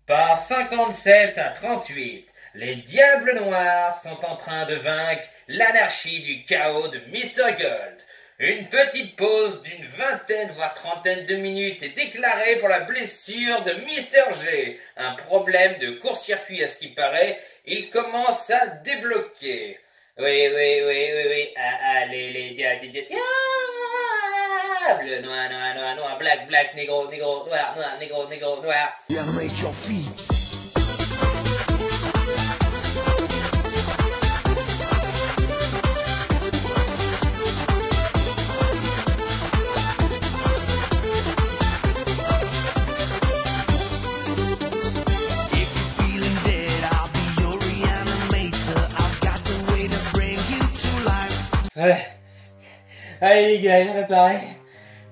Par 57 à 38, les Diables Noirs sont en train de vaincre l'anarchie du chaos de Mr. Gold. Une petite pause d'une vingtaine voire trentaine de minutes est déclarée pour la blessure de Mr. G. Un problème de court-circuit à ce qui paraît, il commence à débloquer. Oui. Allez, les diables, noir, black, négro, noir, négro, noir. Yeah, make your feet. Voilà. Allez les gars, réparé.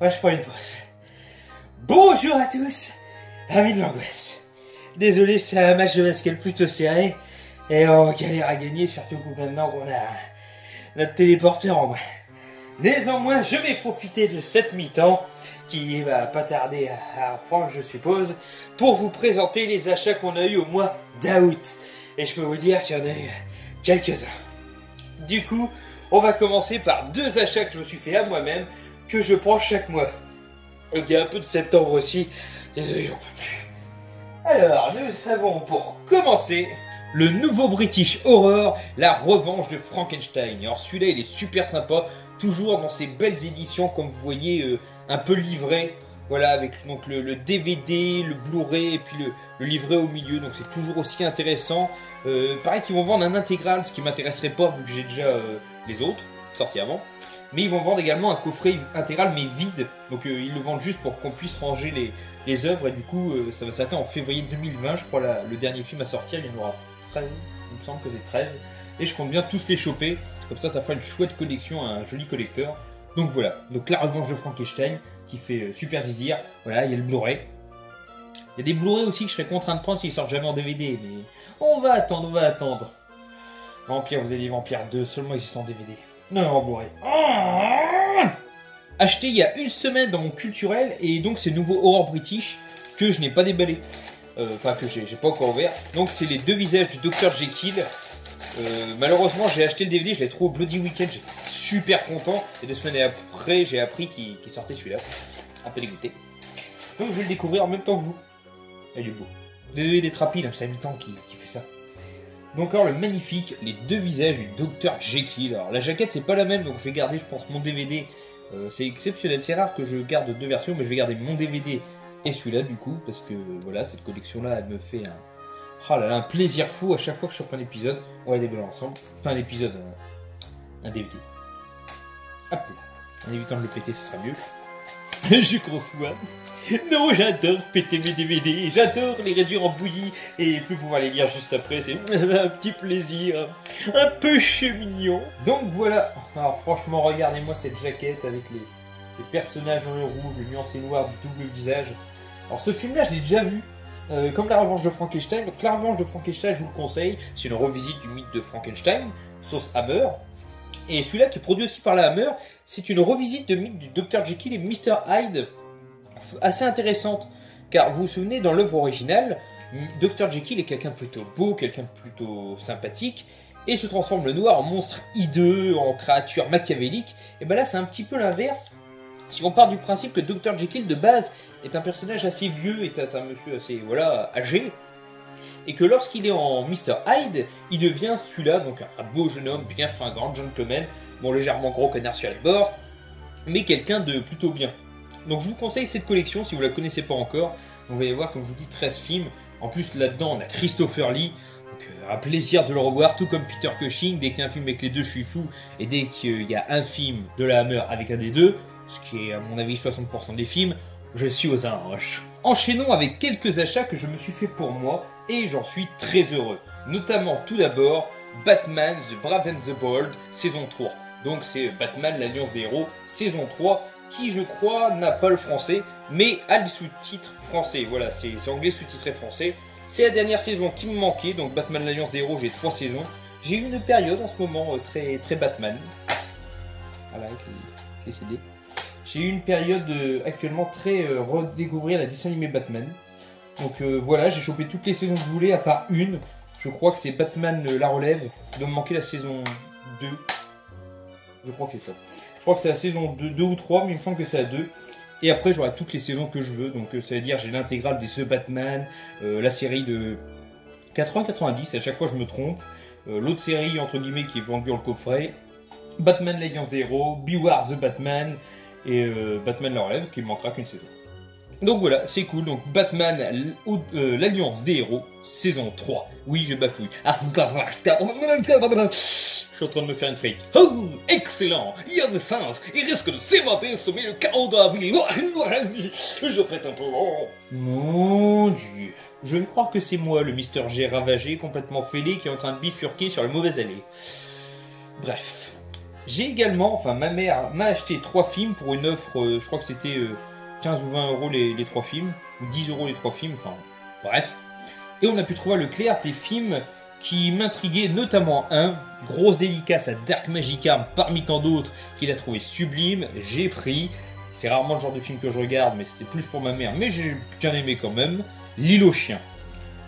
Moi je prends une pause. Bonjour à tous, amis de l'angoisse. Désolé, c'est un match de basket plutôt serré. Et on galère à gagner, surtout que maintenant on a notre téléporteur en main. Néanmoins, je vais profiter de cette mi-temps, qui va pas tarder à reprendre je suppose, pour vous présenter les achats qu'on a eu au mois d'août. Et je peux vous dire qu'il y en a eu quelques-uns. Du coup, on va commencer par deux achats que je me suis fait à moi-même, que je prends chaque mois. Il y a un peu de septembre aussi, désolé j'en peux plus. Alors, nous avons pour commencer le nouveau British Horror, la revanche de Frankenstein. Alors celui-là il est super sympa, toujours dans ces belles éditions comme vous voyez, un peu livré. Voilà, avec donc le DVD, le Blu-ray et puis le livret au milieu, donc c'est toujours aussi intéressant. Pareil qu'ils vont vendre un intégral, ce qui m'intéresserait pas vu que j'ai déjà les autres, sortis avant. Mais ils vont vendre également un coffret intégral mais vide, donc ils le vendent juste pour qu'on puisse ranger les œuvres. Et du coup ça va s'arrêter en février 2020, je crois le dernier film à sortir, il y en aura 13, il me semble que c'est 13. Et je compte bien tous les choper, comme ça fera une chouette collection, un joli collecteur. Donc voilà, donc la revanche de Frankenstein, qui fait super zizir. Voilà, il y a le Blu-ray. Il y a des Blu-ray aussi que je serais contraint de prendre s'ils sortent jamais en DVD, mais on va attendre. Vampire, vous avez dit Vampire 2, seulement ils sont en DVD. Non, en Blu-ray. Acheté il y a une semaine dans mon culturel, et donc c'est nouveau Horror British que je n'ai pas déballé. Enfin, que j'ai pas encore ouvert. Donc c'est les deux visages du Dr Jekyll. Malheureusement j'ai acheté le DVD, je l'ai trouvé au Bloody Weekend, j'étais super content, et 2 semaines après j'ai appris qu'il sortait celui-là, un peu dégoûté. Donc je vais le découvrir en même temps que vous. Il est beau. Désolé d'être rapide, c'est mi-temps qui fait ça. Donc alors le magnifique, les deux visages du Dr Jekyll. Alors la jaquette c'est pas la même, donc je vais garder je pense mon DVD, c'est exceptionnel, c'est rare que je garde deux versions, mais je vais garder mon DVD et celui-là du coup, parce que voilà, cette collection là elle me fait un plaisir fou à chaque fois que je sors un épisode. On va déballer ensemble. Enfin un épisode, un DVD. Hop là. En évitant de le péter, ce sera mieux. Je conçois. Non, j'adore péter mes DVD. J'adore les réduire en bouillie et plus pouvoir les lire juste après. C'est un petit plaisir. Un peu mignon. Donc voilà. Alors franchement, regardez-moi cette jaquette avec les personnages dans le rouge, le nuancé noir du double visage. Alors ce film-là, je l'ai déjà vu. Comme la revanche de Frankenstein. Donc la revanche de Frankenstein, je vous le conseille, c'est une revisite du mythe de Frankenstein, sauce Hammer. Et celui-là qui est produit aussi par la Hammer, c'est une revisite de mythe du Dr Jekyll et Mr Hyde, assez intéressante. Car vous vous souvenez, dans l'œuvre originale, Dr Jekyll est quelqu'un de plutôt beau, quelqu'un de plutôt sympathique, et se transforme le noir en monstre hideux, en créature machiavélique. Et ben là c'est un petit peu l'inverse. Si on part du principe que Dr Jekyll de base est un personnage assez vieux, est un monsieur assez âgé, et que lorsqu'il est en Mr Hyde, il devient celui-là, donc un beau jeune homme bien fringant, gentleman, bon légèrement gros connard sur les bords, mais quelqu'un de plutôt bien. Donc je vous conseille cette collection si vous la connaissez pas encore. Vous allez voir, comme je vous dis, 13 films. En plus là-dedans on a Christopher Lee, donc un plaisir de le revoir, tout comme Peter Cushing. Dès qu'il y a un film avec les deux, je suis fou, et dès qu'il y a un film de la Hammer avec un des deux, ce qui est à mon avis 60% des films, je suis aux anges. Enchaînons avec quelques achats que je me suis fait pour moi et j'en suis très heureux. Notamment tout d'abord Batman The Brave and the Bold saison 3. Donc c'est Batman l'Alliance des Héros saison 3 qui je crois n'a pas le français mais a le sous-titre français. Voilà, c'est anglais sous-titré français. C'est la dernière saison qui me manquait, donc Batman l'Alliance des Héros, j'ai 3 saisons. J'ai eu une période en ce moment très Batman. Voilà, avec les CD. J'ai eu une période actuellement très redécouvrir la dessin animé Batman. Donc voilà, j'ai chopé toutes les saisons que je voulais, à part une. Je crois que c'est Batman La Relève. Il doit me manquer la saison 2. Je crois que c'est ça. Je crois que c'est la saison 2 ou 3, mais il me semble que c'est la 2. Et après, j'aurai toutes les saisons que je veux. Donc ça veut dire j'ai l'intégrale des The Batman, la série de 80-90, à chaque fois je me trompe. L'autre série, entre guillemets, qui est vendue en coffret. Batman l'Alliance des Héros, Beware the Batman et Batman La Relève, qui ne manquera qu'une saison. Donc voilà, c'est cool. Donc Batman, l'Alliance des Héros, saison 3. Oui, je bafouille. Je suis en train de me faire une freak. Oh, excellent. Il y a des singes. Ils risquent de s'évader et semer le chaos dans la ville. Je pète un peu. Mon Dieu. Je vais croire que c'est moi, le Mister G ravagé, complètement fêlé, qui est en train de bifurquer sur la mauvaise allée. Bref. J'ai également, enfin ma mère m'a acheté 3 films pour une offre, je crois que c'était 15 ou 20 euros les 3 films, ou 10 euros les 3 films, enfin bref. Et on a pu trouver à Leclerc des films qui m'intriguaient, notamment un, grosse dédicace à Dark Magica parmi tant d'autres, qu'il a trouvé sublime, j'ai pris. C'est rarement le genre de film que je regarde, mais c'était plus pour ma mère, mais j'ai bien aimé quand même, L'île aux chiens.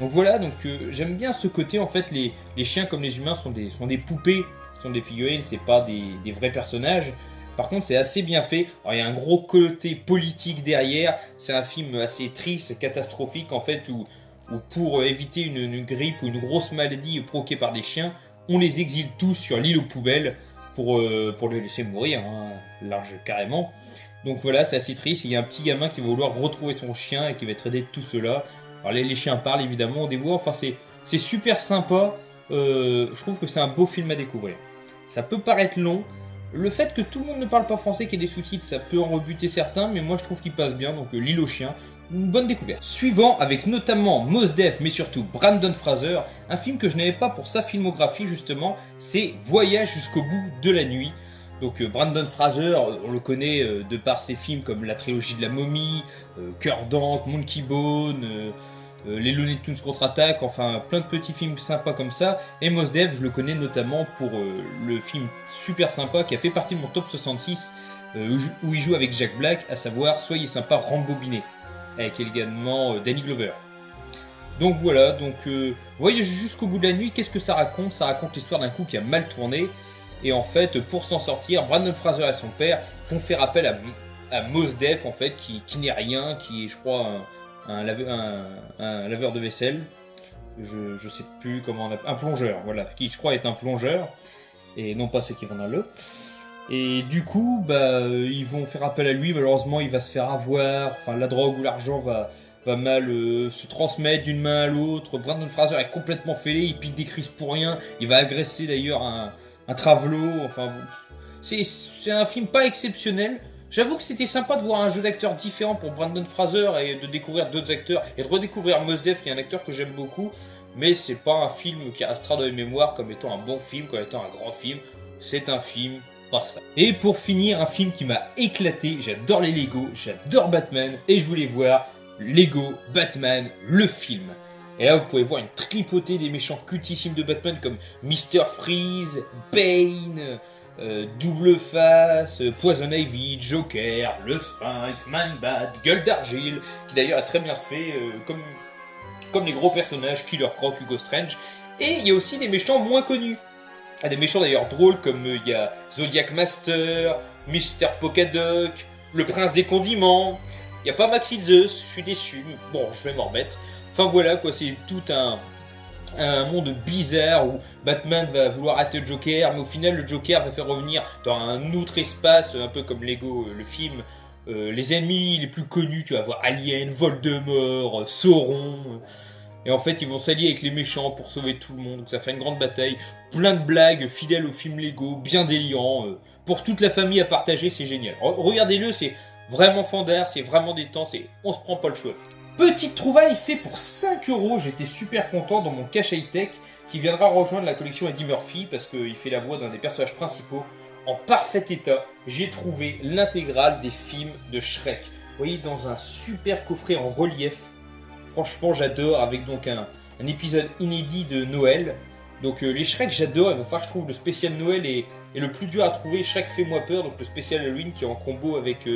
Donc voilà, donc j'aime bien ce côté, en fait, les chiens comme les humains sont des poupées, sont des figurines, c'est pas des vrais personnages. Par contre, c'est assez bien fait. Alors, il y a un gros côté politique derrière. C'est un film assez triste, catastrophique, en fait, où pour éviter une grippe ou une grosse maladie provoquée par des chiens, on les exile tous sur l'île aux poubelles pour les laisser mourir, hein, large carrément. Donc voilà, c'est assez triste. Il y a un petit gamin qui va vouloir retrouver son chien et qui va être aidé de tout cela. Alors les chiens parlent évidemment, on dévoile. Enfin, c'est super sympa. Je trouve que c'est un beau film à découvrir. Ça peut paraître long. Le fait que tout le monde ne parle pas français, qu'il y ait des sous-titres, ça peut en rebuter certains, mais moi je trouve qu'il passe bien. Donc L'île aux chiens, une bonne découverte. Suivant, avec notamment Mos Def, mais surtout Brandon Fraser, un film que je n'avais pas pour sa filmographie justement, c'est Voyage jusqu'au bout de la nuit. Donc Brandon Fraser, on le connaît de par ses films comme la trilogie de la momie, Cœur d'encre, Monkey Bone, les Looney Tunes contre-attaque, enfin plein de petits films sympas comme ça. Et Mos Def, je le connais notamment pour le film super sympa qui a fait partie de mon top 66, où il joue avec Jack Black, à savoir Soyez sympa rembobiné, avec également Danny Glover. Donc voilà, donc Voyage jusqu'au bout de la nuit, qu'est-ce que ça raconte? Ça raconte l'histoire d'un couple qui a mal tourné. Et en fait, pour s'en sortir, Brandon Fraser et son père font faire appel à Mos Def, en fait, qui n'est rien, qui est, je crois, un laveur de vaisselle. Je sais plus comment on appelle. Un plongeur, voilà. Qui, je crois, est un plongeur. Et non pas ceux qui vont dans l'eau. Et du coup, bah, ils vont faire appel à lui. Malheureusement, il va se faire avoir. Enfin, la drogue ou l'argent va mal se transmettre d'une main à l'autre. Brandon Fraser est complètement fêlé. Il pique des crises pour rien. Il va agresser d'ailleurs un travelo, enfin c'est un film pas exceptionnel. J'avoue que c'était sympa de voir un jeu d'acteurs différent pour Brandon Fraser et de découvrir d'autres acteurs et de redécouvrir Mos Def, qui est un acteur que j'aime beaucoup, mais c'est pas un film qui restera dans les mémoires comme étant un bon film, comme étant un grand film. C'est un film pas ça. Et pour finir, un film qui m'a éclaté, j'adore les Lego, j'adore Batman et je voulais voir Lego Batman le film. Et là, vous pouvez voir une tripotée des méchants cultissimes de Batman comme Mr. Freeze, Bane, Double Face, Poison Ivy, Joker, le Sphinx, Man-Bat, Gueule d'Argile, qui d'ailleurs a très bien fait comme les gros personnages, Killer Croc, Hugo Strange. Et il y a aussi des méchants moins connus. Il y a des méchants d'ailleurs drôles comme il y a Zodiac Master, Mr. Polkadot, le Prince des Condiments. Il n'y a pas Maxi Zeus, je suis déçu, bon, je vais m'en remettre. Enfin voilà quoi, c'est tout un monde bizarre où Batman va vouloir arrêter le Joker, mais au final le Joker va faire revenir dans un autre espace, un peu comme Lego le film, les ennemis les plus connus, tu vas voir Alien, Voldemort, Sauron, et en fait ils vont s'allier avec les méchants pour sauver tout le monde, donc ça fait une grande bataille, plein de blagues fidèles au film Lego, bien délirant, pour toute la famille à partager, c'est génial. Regardez-le, c'est vraiment fandard, c'est vraiment détente, on se prend pas le choix. Petite trouvaille fait pour 5 €, j'étais super content dans mon cache high-tech qui viendra rejoindre la collection Eddie Murphy parce qu'il fait la voix d'un des personnages principaux. En parfait état, j'ai trouvé l'intégrale des films de Shrek. Vous voyez, dans un super coffret en relief. Franchement, j'adore, avec donc un épisode inédit de Noël. Donc les Shrek, j'adore, il va falloir que je trouve le spécial Noël et le plus dur à trouver, Shrek Fais-moi peur, donc le spécial Halloween qui est en combo avec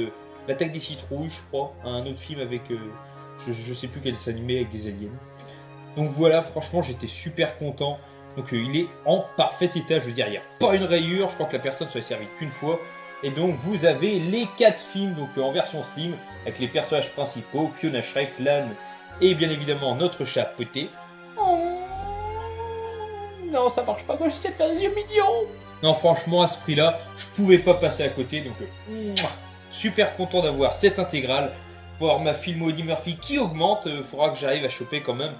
l'attaque des citrouilles, je crois, un autre film avec... Je sais plus quel dessin animé avec des aliens. Donc voilà, franchement, j'étais super content. Donc il est en parfait état, je veux dire, il n'y a pas une rayure. Je crois que la personne s'en est servie qu'une fois. Et donc vous avez les 4 films donc en version slim avec les personnages principaux, Fiona, Shrek, Lan et bien évidemment notre chat Poté. Oh, non, ça marche pas quand j'essaie de faire des yeux mignons. Non, franchement, à ce prix-là, je pouvais pas passer à côté. Donc super content d'avoir cette intégrale. Pour avoir ma film Eddie Murphy qui augmente, il faudra que j'arrive à choper quand même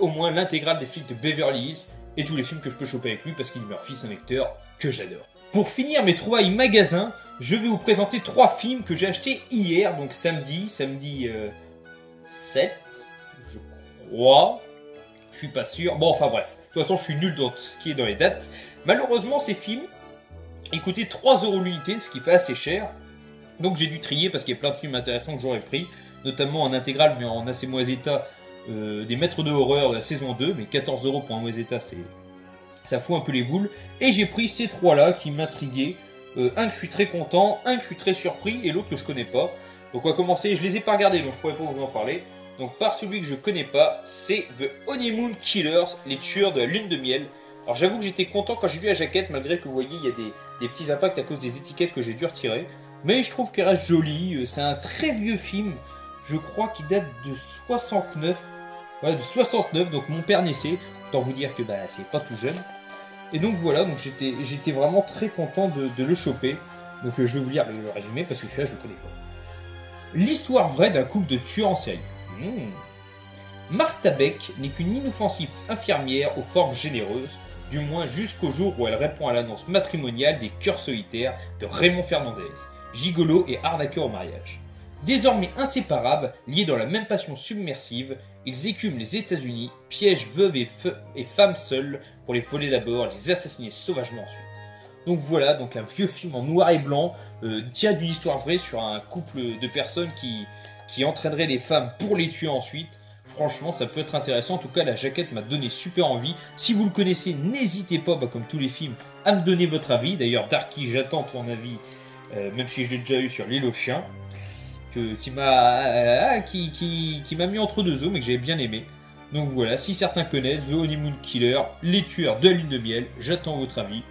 au moins l'intégrale des films de Beverly Hills et tous les films que je peux choper avec lui parce qu'Eddie Murphy c'est un acteur que j'adore. Pour finir mes trouvailles magasin, je vais vous présenter 3 films que j'ai achetés hier, donc samedi 7, je crois, je suis pas sûr, bon enfin bref, de toute façon je suis nul dans ce qui est dans les dates. Malheureusement ces films, ils coûtaient 3€ l'unité, ce qui fait assez cher, donc j'ai dû trier parce qu'il y a plein de films intéressants que j'aurais pris, notamment en intégrale mais en assez mauvais état, des Maîtres de horreur de la saison 2, mais 14€ pour un mauvais état ça fout un peu les boules. Et j'ai pris ces 3 là qui m'intriguaient. Un que je suis très content, un que je suis très surpris et l'autre que je connais pas. Donc on va commencer, je les ai pas regardés donc je pourrais pas vous en parler. Donc par celui que je connais pas, c'est The Honeymoon Killers, les tueurs de la lune de miel. Alors j'avoue que j'étais content quand j'ai vu la jaquette, malgré que vous voyez il y a des petits impacts à cause des étiquettes que j'ai dû retirer. Mais je trouve qu'elle reste jolie, c'est un très vieux film, je crois qu'il date de 69. Ouais, de 69, donc mon père naissait. Autant vous dire que bah, c'est pas tout jeune. Et donc voilà, donc j'étais vraiment très content de le choper. Donc je vais vous lire le résumé parce que celui-là je le connais pas. L'histoire vraie d'un couple de tueurs en série. Martha Beck n'est qu'une inoffensive infirmière aux formes généreuses, du moins jusqu'au jour où elle répond à l'annonce matrimoniale des cœurs solitaires de Raymond Fernandez, gigolo et arnaqueur au mariage. Désormais inséparables, liés dans la même passion submersive, ils écument les États-Unis, piègent veuves et femmes seules pour les voler d'abord, les assassiner sauvagement ensuite. Donc voilà, donc un vieux film en noir et blanc, tiré d'une histoire vraie sur un couple de personnes qui entraîneraient les femmes pour les tuer ensuite. Franchement, ça peut être intéressant. En tout cas, la jaquette m'a donné super envie. Si vous le connaissez, n'hésitez pas, comme tous les films, à me donner votre avis. D'ailleurs, Darky, j'attends ton avis, même si je l'ai déjà eu sur L'île aux chiens. Qui m'a mis entre deux eaux mais que j'avais bien aimé. Donc voilà, si certains connaissent The Honeymoon Killer, les tueurs de la lune de miel, j'attends votre avis,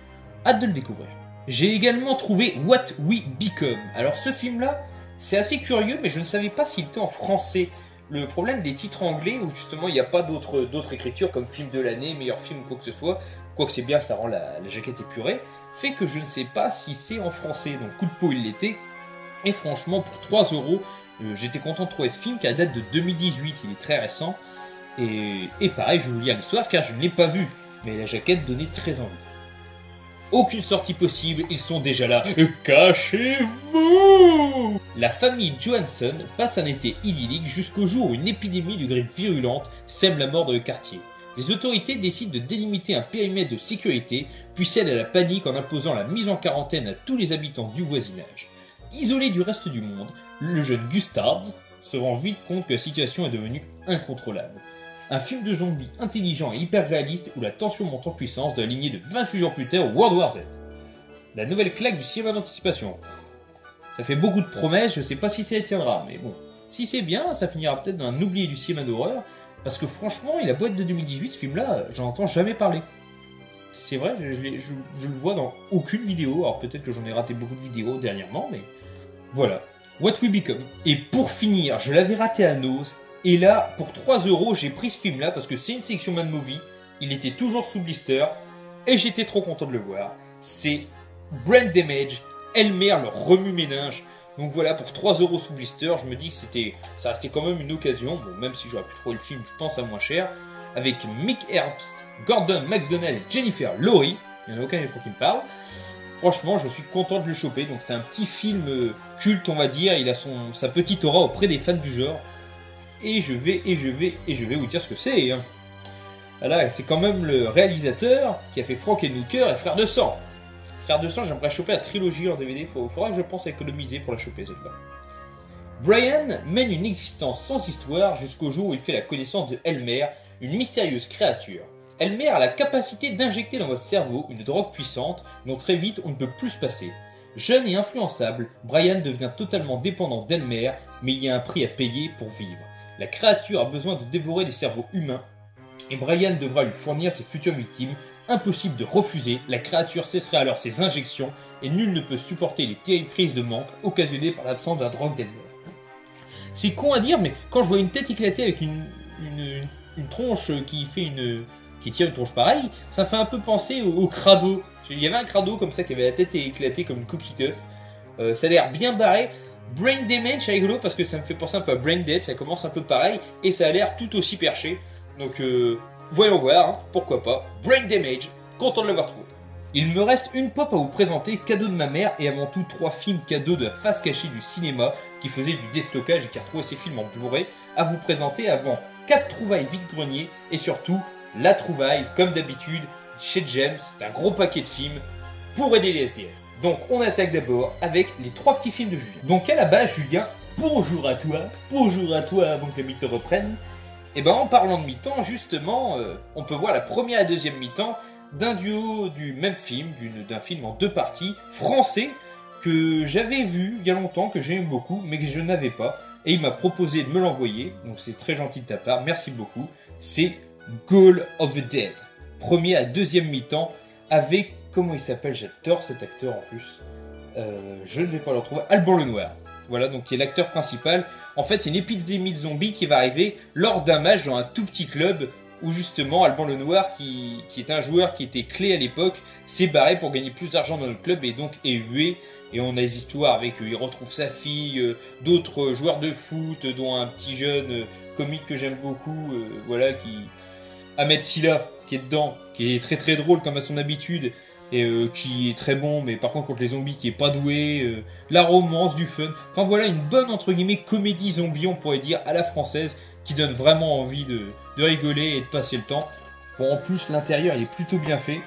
hâte de le découvrir. J'ai également trouvé What We Become. Alors ce film là, c'est assez curieux mais je ne savais pas s'il était en français. Le problème des titres anglais où justement il n'y a pas d'autres écritures comme film de l'année, meilleur film, quoi que ce soit, quoique c'est bien, ça rend la jaquette épurée, fait que je ne sais pas si c'est en français, donc coup de peau il l'était. Et franchement, pour 3€, j'étais content de trouver ce film qui a date de 2018, il est très récent. Et pareil, je vais vous lire l'histoire car je ne l'ai pas vu, mais la jaquette donnait très envie. Aucune sortie possible, ils sont déjà là. Cachez-vous! La famille Johansson passe un été idyllique jusqu'au jour où une épidémie de grippe virulente sème la mort dans le quartier. Les autorités décident de délimiter un périmètre de sécurité, puis cèdent à la panique en imposant la mise en quarantaine à tous les habitants du voisinage. Isolé du reste du monde, le jeune Gustave se rend vite compte que la situation est devenue incontrôlable. Un film de zombies intelligent et hyper réaliste où la tension monte en puissance de la lignée de 28 jours plus tard au World War Z. La nouvelle claque du cinéma d'anticipation. Ça fait beaucoup de promesses, je sais pas si ça les tiendra, mais bon. Si c'est bien, ça finira peut-être dans un oublié du cinéma d'horreur, parce que franchement, il a beau être de 2018, ce film-là, j'en entends jamais parler. C'est vrai, je le vois dans aucune vidéo, alors peut-être que j'en ai raté beaucoup de vidéos dernièrement, mais voilà. What We Become. Et pour finir, je l'avais raté à Nose, et là, pour 3€, j'ai pris ce film-là, parce que c'est une section Mad Movie, il était toujours sous blister, et j'étais trop content de le voir. C'est Brain Damage, Elmer, le remue-ménage. Donc voilà, pour 3€ sous blister, je me dis que ça restait quand même une occasion, bon, même si j'aurais pu trouver le film, je pense, à moins cher, avec Mick Herbst, Gordon McDonnell et Jennifer Lawrence. Il n'y en a aucun des trois qui me parle. Franchement, je suis content de le choper. Donc c'est un petit film culte, on va dire. Il a sa petite aura auprès des fans du genre. Et je vais vous dire ce que c'est. Hein. Voilà, c'est quand même le réalisateur qui a fait Frankenhooker et Frère de Sang. Frère de Sang, j'aimerais choper la trilogie en DVD. Faudra que je pense à économiser pour la choper celle-là. Brian mène une existence sans histoire jusqu'au jour où il fait la connaissance de Elmer, une mystérieuse créature. Elmer a la capacité d'injecter dans votre cerveau une drogue puissante dont très vite on ne peut plus se passer. Jeune et influençable, Brian devient totalement dépendant d'Elmer, mais il y a un prix à payer pour vivre. La créature a besoin de dévorer les cerveaux humains et Brian devra lui fournir ses futures victimes. Impossible de refuser, la créature cessera alors ses injections et nul ne peut supporter les terribles crises de manque occasionnées par l'absence d'un drogue d'Elmer. C'est con à dire, mais quand je vois une tête éclatée avec une tronche qui tire une tronche pareille, ça me fait un peu penser au crado. Il y avait un crado comme ça qui avait la tête éclatée comme une cookie d'œuf. Ça a l'air bien barré. Brain Damage, c'est rigolo parce que ça me fait penser un peu à Brain Dead, ça commence un peu pareil et ça a l'air tout aussi perché. Donc voyons voir, hein, pourquoi pas. Brain Damage, content de l'avoir trouvé. Il me reste une pop à vous présenter, cadeau de ma mère et avant tout 3 films cadeaux de la face cachée du cinéma qui faisait du déstockage et qui a retrouvé ses films en Blu-ray à vous présenter avant 4 trouvailles vide-grenier et surtout la trouvaille, comme d'habitude, chez James, c'est un gros paquet de films pour aider les SDF. Donc on attaque d'abord avec les 3 petits films de Julien. Donc à la base Julien, bonjour à toi avant que le mythe te reprenne. Et ben en parlant de mi-temps, justement, on peut voir la première et la deuxième mi-temps d'un duo du même film, d'un film en 2 parties, français, que j'avais vu il y a longtemps, que j'aime beaucoup, mais que je n'avais pas. Et il m'a proposé de me l'envoyer, donc c'est très gentil de ta part, merci beaucoup. C'est Gall of the Dead. Premier à deuxième mi-temps, avec, comment il s'appelle, j'adore cet acteur en plus, je ne vais pas le retrouver, Alban Lenoir. Voilà, donc qui est l'acteur principal. En fait, c'est une épidémie de zombies qui va arriver lors d'un match dans un tout petit club où justement Alban Lenoir, qui est un joueur qui était clé à l'époque, s'est barré pour gagner plus d'argent dans le club et donc est hué. Et on a des histoires avec, il retrouve sa fille, d'autres joueurs de foot, dont un petit jeune comique que j'aime beaucoup, voilà, Ahmed Silla, qui est dedans, qui est très très drôle comme à son habitude. Et qui est très bon, mais par contre contre les zombies qui est pas doué, la romance, du fun, enfin voilà une bonne entre guillemets comédie zombie on pourrait dire à la française qui donne vraiment envie de rigoler et de passer le temps. Bon en plus l'intérieur il est plutôt bien fait,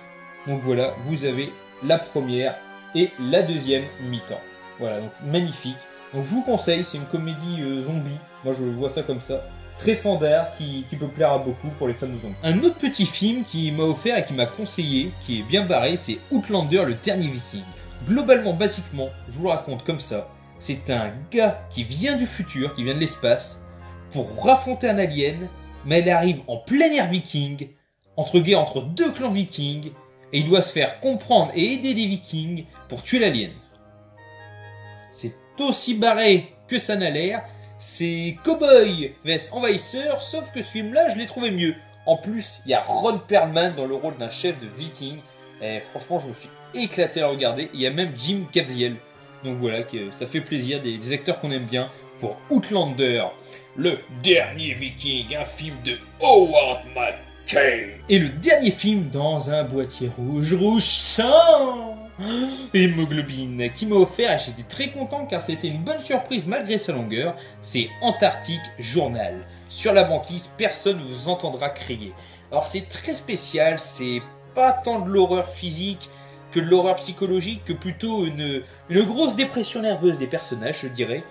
donc voilà vous avez la première et la deuxième mi-temps. Voilà donc magnifique, donc je vous conseille, c'est une comédie zombie, moi je vois ça comme ça. Très fandard, qui peut plaire à beaucoup pour les fans de zombies. Un autre petit film qui m'a offert et qui m'a conseillé, qui est bien barré, c'est Outlander, le dernier viking. Globalement, basiquement, je vous le raconte comme ça, c'est un gars qui vient du futur, qui vient de l'espace, pour raffronter un alien, mais elle arrive en plein air viking, entre 2 clans vikings, et il doit se faire comprendre et aider des vikings pour tuer l'alien. C'est aussi barré que ça n'a l'air. C'est Cowboy vs Envahisseur, sauf que ce film-là, je l'ai trouvé mieux. En plus, il y a Ron Perlman dans le rôle d'un chef de viking. Et franchement, je me suis éclaté à le regarder. Il y a même Jim Caviezel. Donc voilà, ça fait plaisir, des acteurs qu'on aime bien. Pour Outlander, le dernier viking, un film de Howard McKay. Et le dernier film dans un boîtier rouge sang. Hémoglobine qui m'a offert et j'étais très content car c'était une bonne surprise malgré sa longueur, c'est Antarctic Journal. Sur la banquise, personne ne vous entendra crier. Alors c'est très spécial, c'est pas tant de l'horreur physique que de l'horreur psychologique, que plutôt une grosse dépression nerveuse des personnages, je dirais.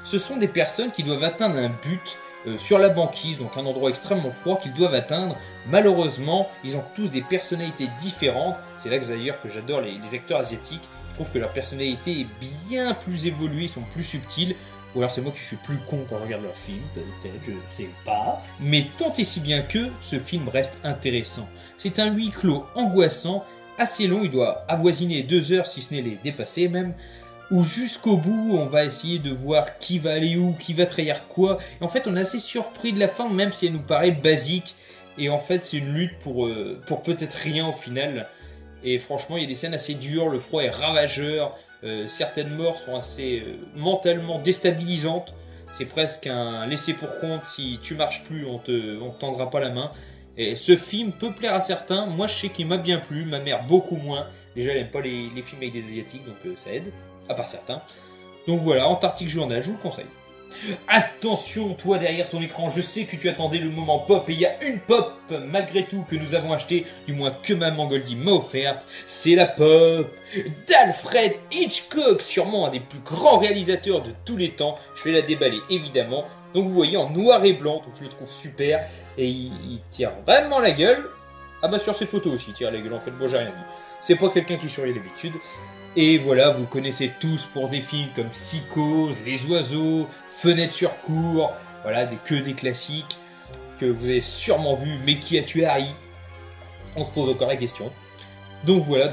Ce sont des personnes qui doivent atteindre un but sur la banquise, donc un endroit extrêmement froid qu'ils doivent atteindre. Malheureusement, ils ont tous des personnalités différentes. C'est là que d'ailleurs que j'adore les acteurs asiatiques. Je trouve que leur personnalité est bien plus évoluée, ils sont plus subtils. Ou alors c'est moi qui suis plus con quand je regarde leurs films, peut-être, je sais pas. Mais tant et si bien que ce film reste intéressant. C'est un huis clos angoissant, assez long, il doit avoisiner 2 heures si ce n'est les dépasser même. Où jusqu'au bout, on va essayer de voir qui va aller où, qui va trahir quoi. Et en fait, on est assez surpris de la fin, même si elle nous paraît basique. Et en fait, c'est une lutte pour peut-être rien au final. Et franchement, il y a des scènes assez dures, le froid est ravageur. Certaines morts sont assez mentalement déstabilisantes. C'est presque un laisser pour compte, si tu marches plus, on te tendra pas la main. Et ce film peut plaire à certains, moi je sais qu'il m'a bien plu, ma mère beaucoup moins. Déjà, elle n'aime pas les films avec des Asiatiques, donc ça aide. À part certains. Donc voilà, Antarctic Journal, je vous le conseille. Attention, toi derrière ton écran, je sais que tu attendais le moment pop, et il y a une pop, malgré tout, que nous avons acheté, du moins que Maman Goldie m'a offerte, c'est la pop d'Alfred Hitchcock, sûrement un des plus grands réalisateurs de tous les temps. Je vais la déballer, évidemment. Donc vous voyez, en noir et blanc, donc je le trouve super, et il tire vraiment la gueule. Ah bah sur cette photo aussi, il tire la gueule, en fait, bon j'ai rien dit. C'est pas quelqu'un qui sourit d'habitude. Et voilà, vous le connaissez tous pour des films comme Psychose, Les Oiseaux, Fenêtre sur cour, Voilà, que des classiques que vous avez sûrement vu, mais qui a tué Harry? On se pose encore la question. Donc voilà,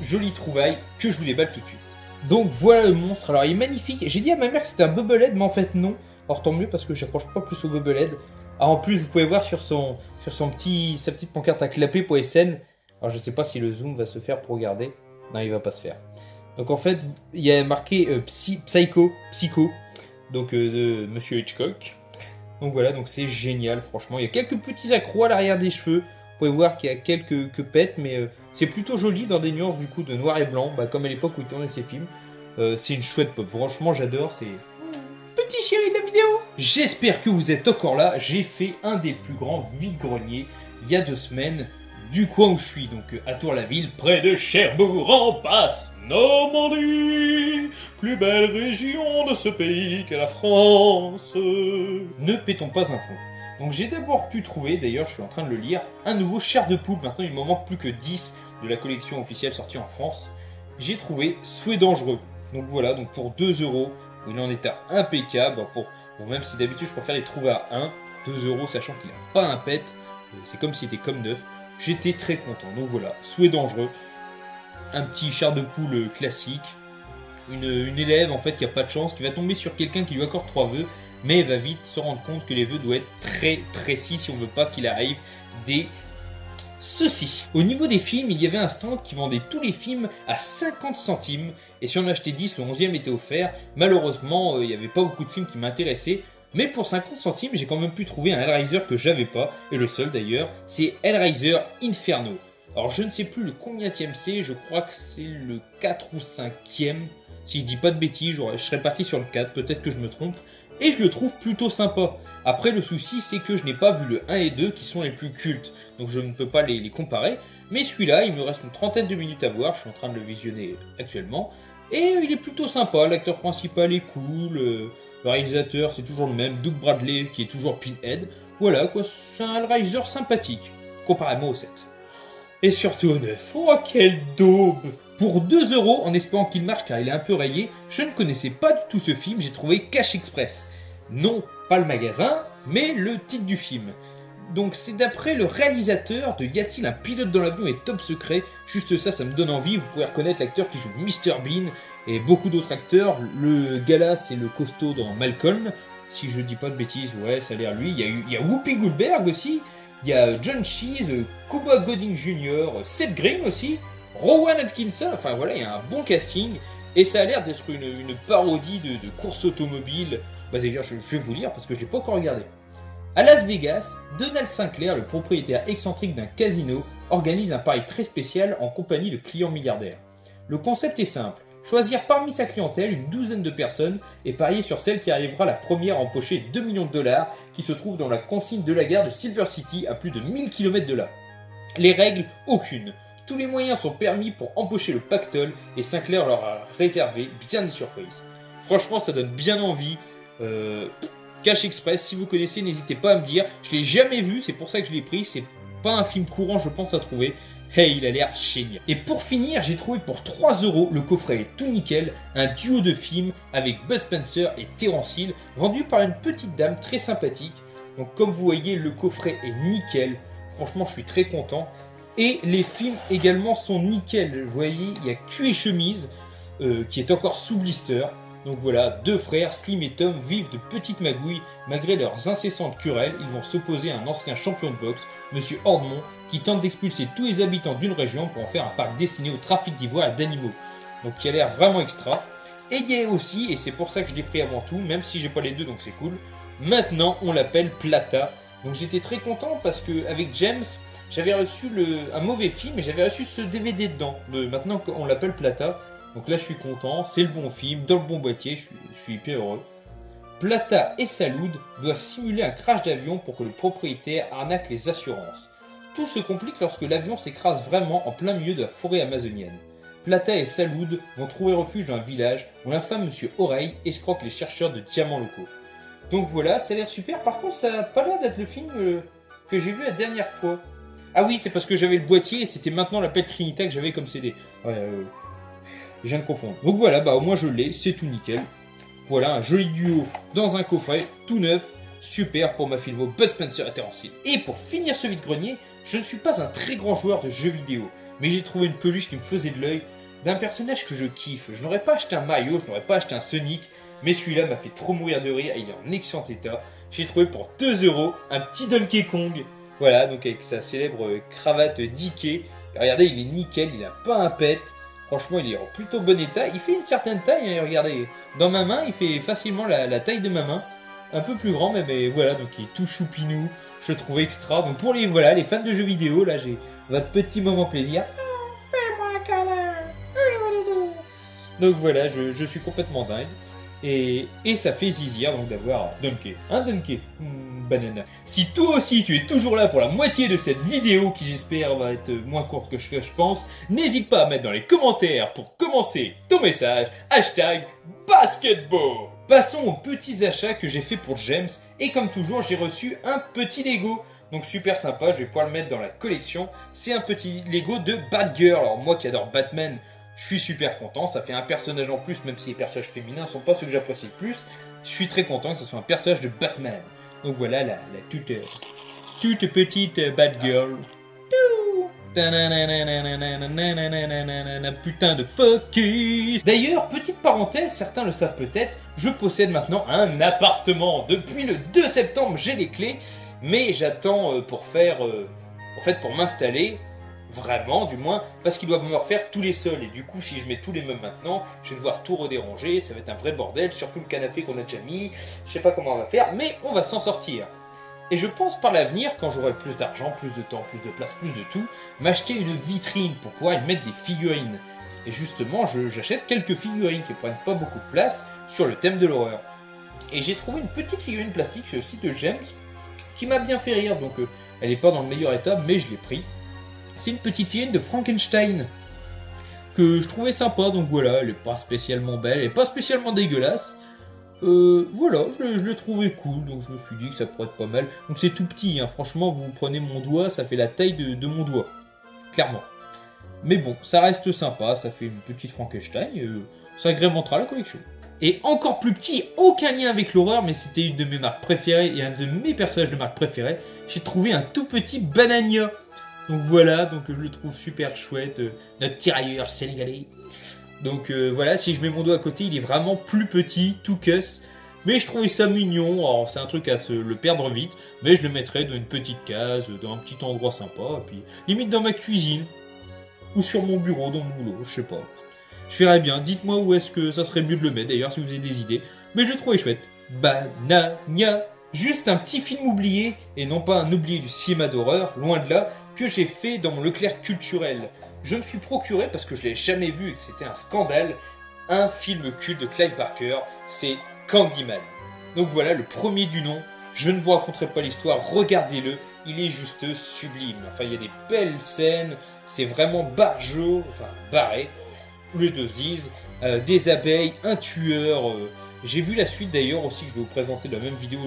jolie trouvaille que je vous déballe tout de suite. Donc voilà le monstre, alors il est magnifique. J'ai dit à ma mère que c'était un Bubblehead, mais en fait non. Alors tant mieux parce que j'approche pas plus au Bubblehead. Alors en plus vous pouvez voir sur sa petite pancarte à clapper pour SN. Alors je sais pas si le zoom va se faire pour regarder. Non, il va pas se faire. Donc en fait, il y a marqué Psycho, donc de Monsieur Hitchcock. Donc voilà, donc c'est génial, franchement. Il y a quelques petits accros à l'arrière des cheveux. Vous pouvez voir qu'il y a quelques pètes, mais c'est plutôt joli dans des nuances du coup de noir et blanc, comme à l'époque où il tournait ses films. C'est une chouette pop, franchement j'adore, c'est... Petit chéri de la vidéo. J'espère que vous êtes encore là. J'ai fait un des plus grands vide-greniers il y a 2 semaines du coin où je suis, donc à Tours-la-Ville, près de Cherbourg en passe. Normandie, plus belle région de ce pays qu'est la France. Ne pétons pas un plomb. Donc j'ai d'abord pu trouver, d'ailleurs je suis en train de le lire, un nouveau chair de poule. Maintenant il m'en manque plus que 10 de la collection officielle sortie en France. J'ai trouvé Souhait dangereux. Donc voilà, donc pour 2 €, il en est à impeccable. Même si d'habitude je préfère les trouver à 1, 2 €, sachant qu'il n'a pas un pet, c'est comme s'il était comme neuf. J'étais très content. Donc voilà, Souhait dangereux. Un petit chair de poule classique. Une élève en fait qui a pas de chance, qui va tomber sur quelqu'un qui lui accorde 3 vœux, mais elle va vite se rendre compte que les vœux doivent être très précis si on veut pas qu'il arrive des soucis. Au niveau des films, il y avait un stand qui vendait tous les films à 50 centimes, et si on achetait 10, le 11e était offert. Malheureusement, il n'y avait pas beaucoup de films qui m'intéressaient, mais pour 50 centimes, j'ai quand même pu trouver un Hellraiser que j'avais pas, et le seul d'ailleurs, c'est Hellraiser Inferno. Alors je ne sais plus le combienième c'est, je crois que c'est le 4 ou 5e. Si je dis pas de bêtises, je serais parti sur le 4, peut-être que je me trompe. Et je le trouve plutôt sympa. Après le souci c'est que je n'ai pas vu le 1 et 2 qui sont les plus cultes. Donc je ne peux pas les comparer. Mais celui-là, il me reste une trentaine de minutes à voir, je suis en train de le visionner actuellement. Et il est plutôt sympa, l'acteur principal est cool, le réalisateur c'est toujours le même, Doug Bradley qui est toujours Pinhead. Voilà quoi, c'est un Hellraiser sympathique, comparément au 7. Et surtout au 9. Oh, quelle daube! Pour 2 € en espérant qu'il marche car il est un peu rayé, je ne connaissais pas du tout ce film, j'ai trouvé Cash Express. Non, pas le magasin, mais le titre du film. Donc c'est d'après le réalisateur de Y a-t-il un pilote dans l'avion et top secret. Juste ça, ça me donne envie, vous pouvez reconnaître l'acteur qui joue Mr Bean et beaucoup d'autres acteurs. Le gars là, c'est le costaud dans Malcolm. Si je dis pas de bêtises, ouais, ça a l'air lui. Il y a Whoopi Goldberg aussi. Il y a John Cheese, Cuba Gooding Jr., Seth Green aussi, Rowan Atkinson, enfin voilà, il y a un bon casting, et ça a l'air d'être une parodie de course automobile. D'ailleurs, je vais vous lire parce que je ne l'ai pas encore regardé. À Las Vegas, Donald Sinclair, le propriétaire excentrique d'un casino, organise un pari très spécial en compagnie de clients milliardaires. Le concept est simple. Choisir parmi sa clientèle une douzaine de personnes et parier sur celle qui arrivera la première à empocher 2 millions de $, qui se trouve dans la consigne de la gare de Silver City à plus de 1000 km de là. Les règles, aucune. Tous les moyens sont permis pour empocher le pactole et Sinclair leur a réservé bien des surprises. Franchement, ça donne bien envie. Cash Express, si vous connaissez, n'hésitez pas à me dire. Je l'ai jamais vu, c'est pour ça que je l'ai pris. C'est pas un film courant, je pense, à trouver. Hey, il a l'air génial. Et pour finir, j'ai trouvé pour 3 €, le coffret est tout nickel, un duo de films avec Bud Spencer et Terence Hill, vendu par une petite dame très sympathique. Donc comme vous voyez, le coffret est nickel. Franchement, je suis très content. Et les films également sont nickel. Vous voyez, il y a Cul et Chemise, qui est encore sous blister. Donc voilà, 2 frères, Slim et Tom, vivent de petites magouilles. Malgré leurs incessantes querelles, ils vont s'opposer à un ancien champion de boxe, Monsieur Hordemont, qui tente d'expulser tous les habitants d'une région pour en faire un parc destiné au trafic d'ivoire et d'animaux. Donc qui a l'air vraiment extra. Et il y a aussi, et c'est pour ça que je l'ai pris avant tout, même si j'ai pas les deux donc c'est cool, maintenant on l'appelle Plata. Donc j'étais très content parce que avec James, j'avais reçu un mauvais film et j'avais reçu ce DVD dedans. Maintenant on l'appelle Plata. Donc là je suis content, c'est le bon film, dans le bon boîtier, je suis hyper heureux. Plata et Salud doivent simuler un crash d'avion pour que le propriétaire arnaque les assurances. Tout se complique lorsque l'avion s'écrase vraiment en plein milieu de la forêt amazonienne. Plata et Salud vont trouver refuge dans un village où l'infâme Monsieur Oreille escroque les chercheurs de diamants locaux. Donc voilà, ça a l'air super. Par contre, ça n'a pas l'air d'être le film que j'ai vu la dernière fois. Ah oui, c'est parce que j'avais le boîtier et c'était maintenant la Pet Trinita que j'avais comme CD. Ouais, je viens de confondre. Donc voilà, au moins je l'ai, c'est tout nickel. Voilà, un joli duo dans un coffret, tout neuf, super pour ma filmo Bud Spencer et Terence Hill. Et pour finir ce vide-grenier, je ne suis pas un très grand joueur de jeux vidéo, mais j'ai trouvé une peluche qui me faisait de l'œil d'un personnage que je kiffe. Je n'aurais pas acheté un Mario, je n'aurais pas acheté un Sonic, mais celui-là m'a fait trop mourir de rire, il est en excellent état. J'ai trouvé pour 2 € un petit Donkey Kong, voilà, donc avec sa célèbre cravate Dickey. Regardez, il est nickel, il a pas un pet. Franchement, il est en plutôt bon état. Il fait une certaine taille, hein, regardez. Dans ma main, il fait facilement la taille de ma main. Un peu plus grand, mais voilà, donc il est tout choupinou. Je le trouve extra. Donc pour les fans de jeux vidéo, là, j'ai votre petit moment plaisir. Fais-moi un câlin. Donc voilà, je suis complètement dingue. Et ça fait zizir donc d'avoir Donkey. Un Donkey, banana. Si toi aussi tu es toujours là pour la moitié de cette vidéo qui j'espère va être moins courte que ce que je pense, n'hésite pas à mettre dans les commentaires pour commencer ton message #basketball. Passons aux petits achats que j'ai fait pour James et comme toujours j'ai reçu un petit Lego. Donc super sympa, je vais pouvoir le mettre dans la collection. C'est un petit Lego de Batgirl. Alors moi qui adore Batman, je suis super content, ça fait un personnage en plus, même si les personnages féminins ne sont pas ceux que j'apprécie le plus. Je suis très content que ce soit un personnage de Batman. Donc voilà la toute petite Batgirl. Putain de focus. D'ailleurs, petite parenthèse, certains le savent peut-être, je possède maintenant un appartement. Depuis le 2 septembre, j'ai les clés, mais j'attends pour faire... en fait, pour m'installer... Vraiment, du moins, parce qu'ils doivent me refaire tous les sols. Et du coup, si je mets tous les meubles maintenant, je vais devoir tout redéranger. Ça va être un vrai bordel, surtout le canapé qu'on a déjà mis. Je sais pas comment on va faire, mais on va s'en sortir. Et je pense par l'avenir, quand j'aurai plus d'argent, plus de temps, plus de place, plus de tout, m'acheter une vitrine pour pouvoir y mettre des figurines. Et justement, j'achète quelques figurines qui prennent pas beaucoup de place sur le thème de l'horreur. Et j'ai trouvé une petite figurine plastique sur le site de James qui m'a bien fait rire. Donc, elle n'est pas dans le meilleur état, mais je l'ai pris. C'est une petite figurine de Frankenstein que je trouvais sympa, donc voilà, elle n'est pas spécialement belle, elle n'est pas spécialement dégueulasse. Voilà, je l'ai trouvé cool, donc je me suis dit que ça pourrait être pas mal. Donc c'est tout petit, hein. Franchement, vous prenez mon doigt, ça fait la taille de mon doigt, clairement. Mais bon, ça reste sympa, ça fait une petite Frankenstein, ça agrémentera la collection. Et encore plus petit, aucun lien avec l'horreur, mais c'était une de mes marques préférées et un de mes personnages de marque préférés, j'ai trouvé un tout petit Banania. Donc voilà, donc je le trouve super chouette, notre tirailleur sénégalais. Donc voilà, si je mets mon doigt à côté, il est vraiment plus petit, tout cuss. Mais je trouvais ça mignon, alors c'est un truc à se le perdre vite. Mais je le mettrais dans une petite case, dans un petit endroit sympa. Et puis limite dans ma cuisine, ou sur mon bureau, dans mon boulot, je sais pas. Je ferais bien, dites-moi où est-ce que ça serait mieux de le mettre d'ailleurs, si vous avez des idées. Mais je le trouvais chouette. Banania. Juste un petit film oublié, et non pas un oublié du cinéma d'horreur, loin de là, que j'ai fait dans mon Leclerc culturel. Je me suis procuré, parce que je ne l'ai jamais vu et que c'était un scandale, un film culte de Clive Barker, c'est Candyman. Donc voilà, le premier du nom, je ne vous raconterai pas l'histoire, regardez-le, il est juste sublime. Enfin, il y a des belles scènes, c'est vraiment barjot, enfin barré, les deux se disent, des abeilles, un tueur. J'ai vu la suite d'ailleurs aussi, que je vais vous présenter dans la même vidéo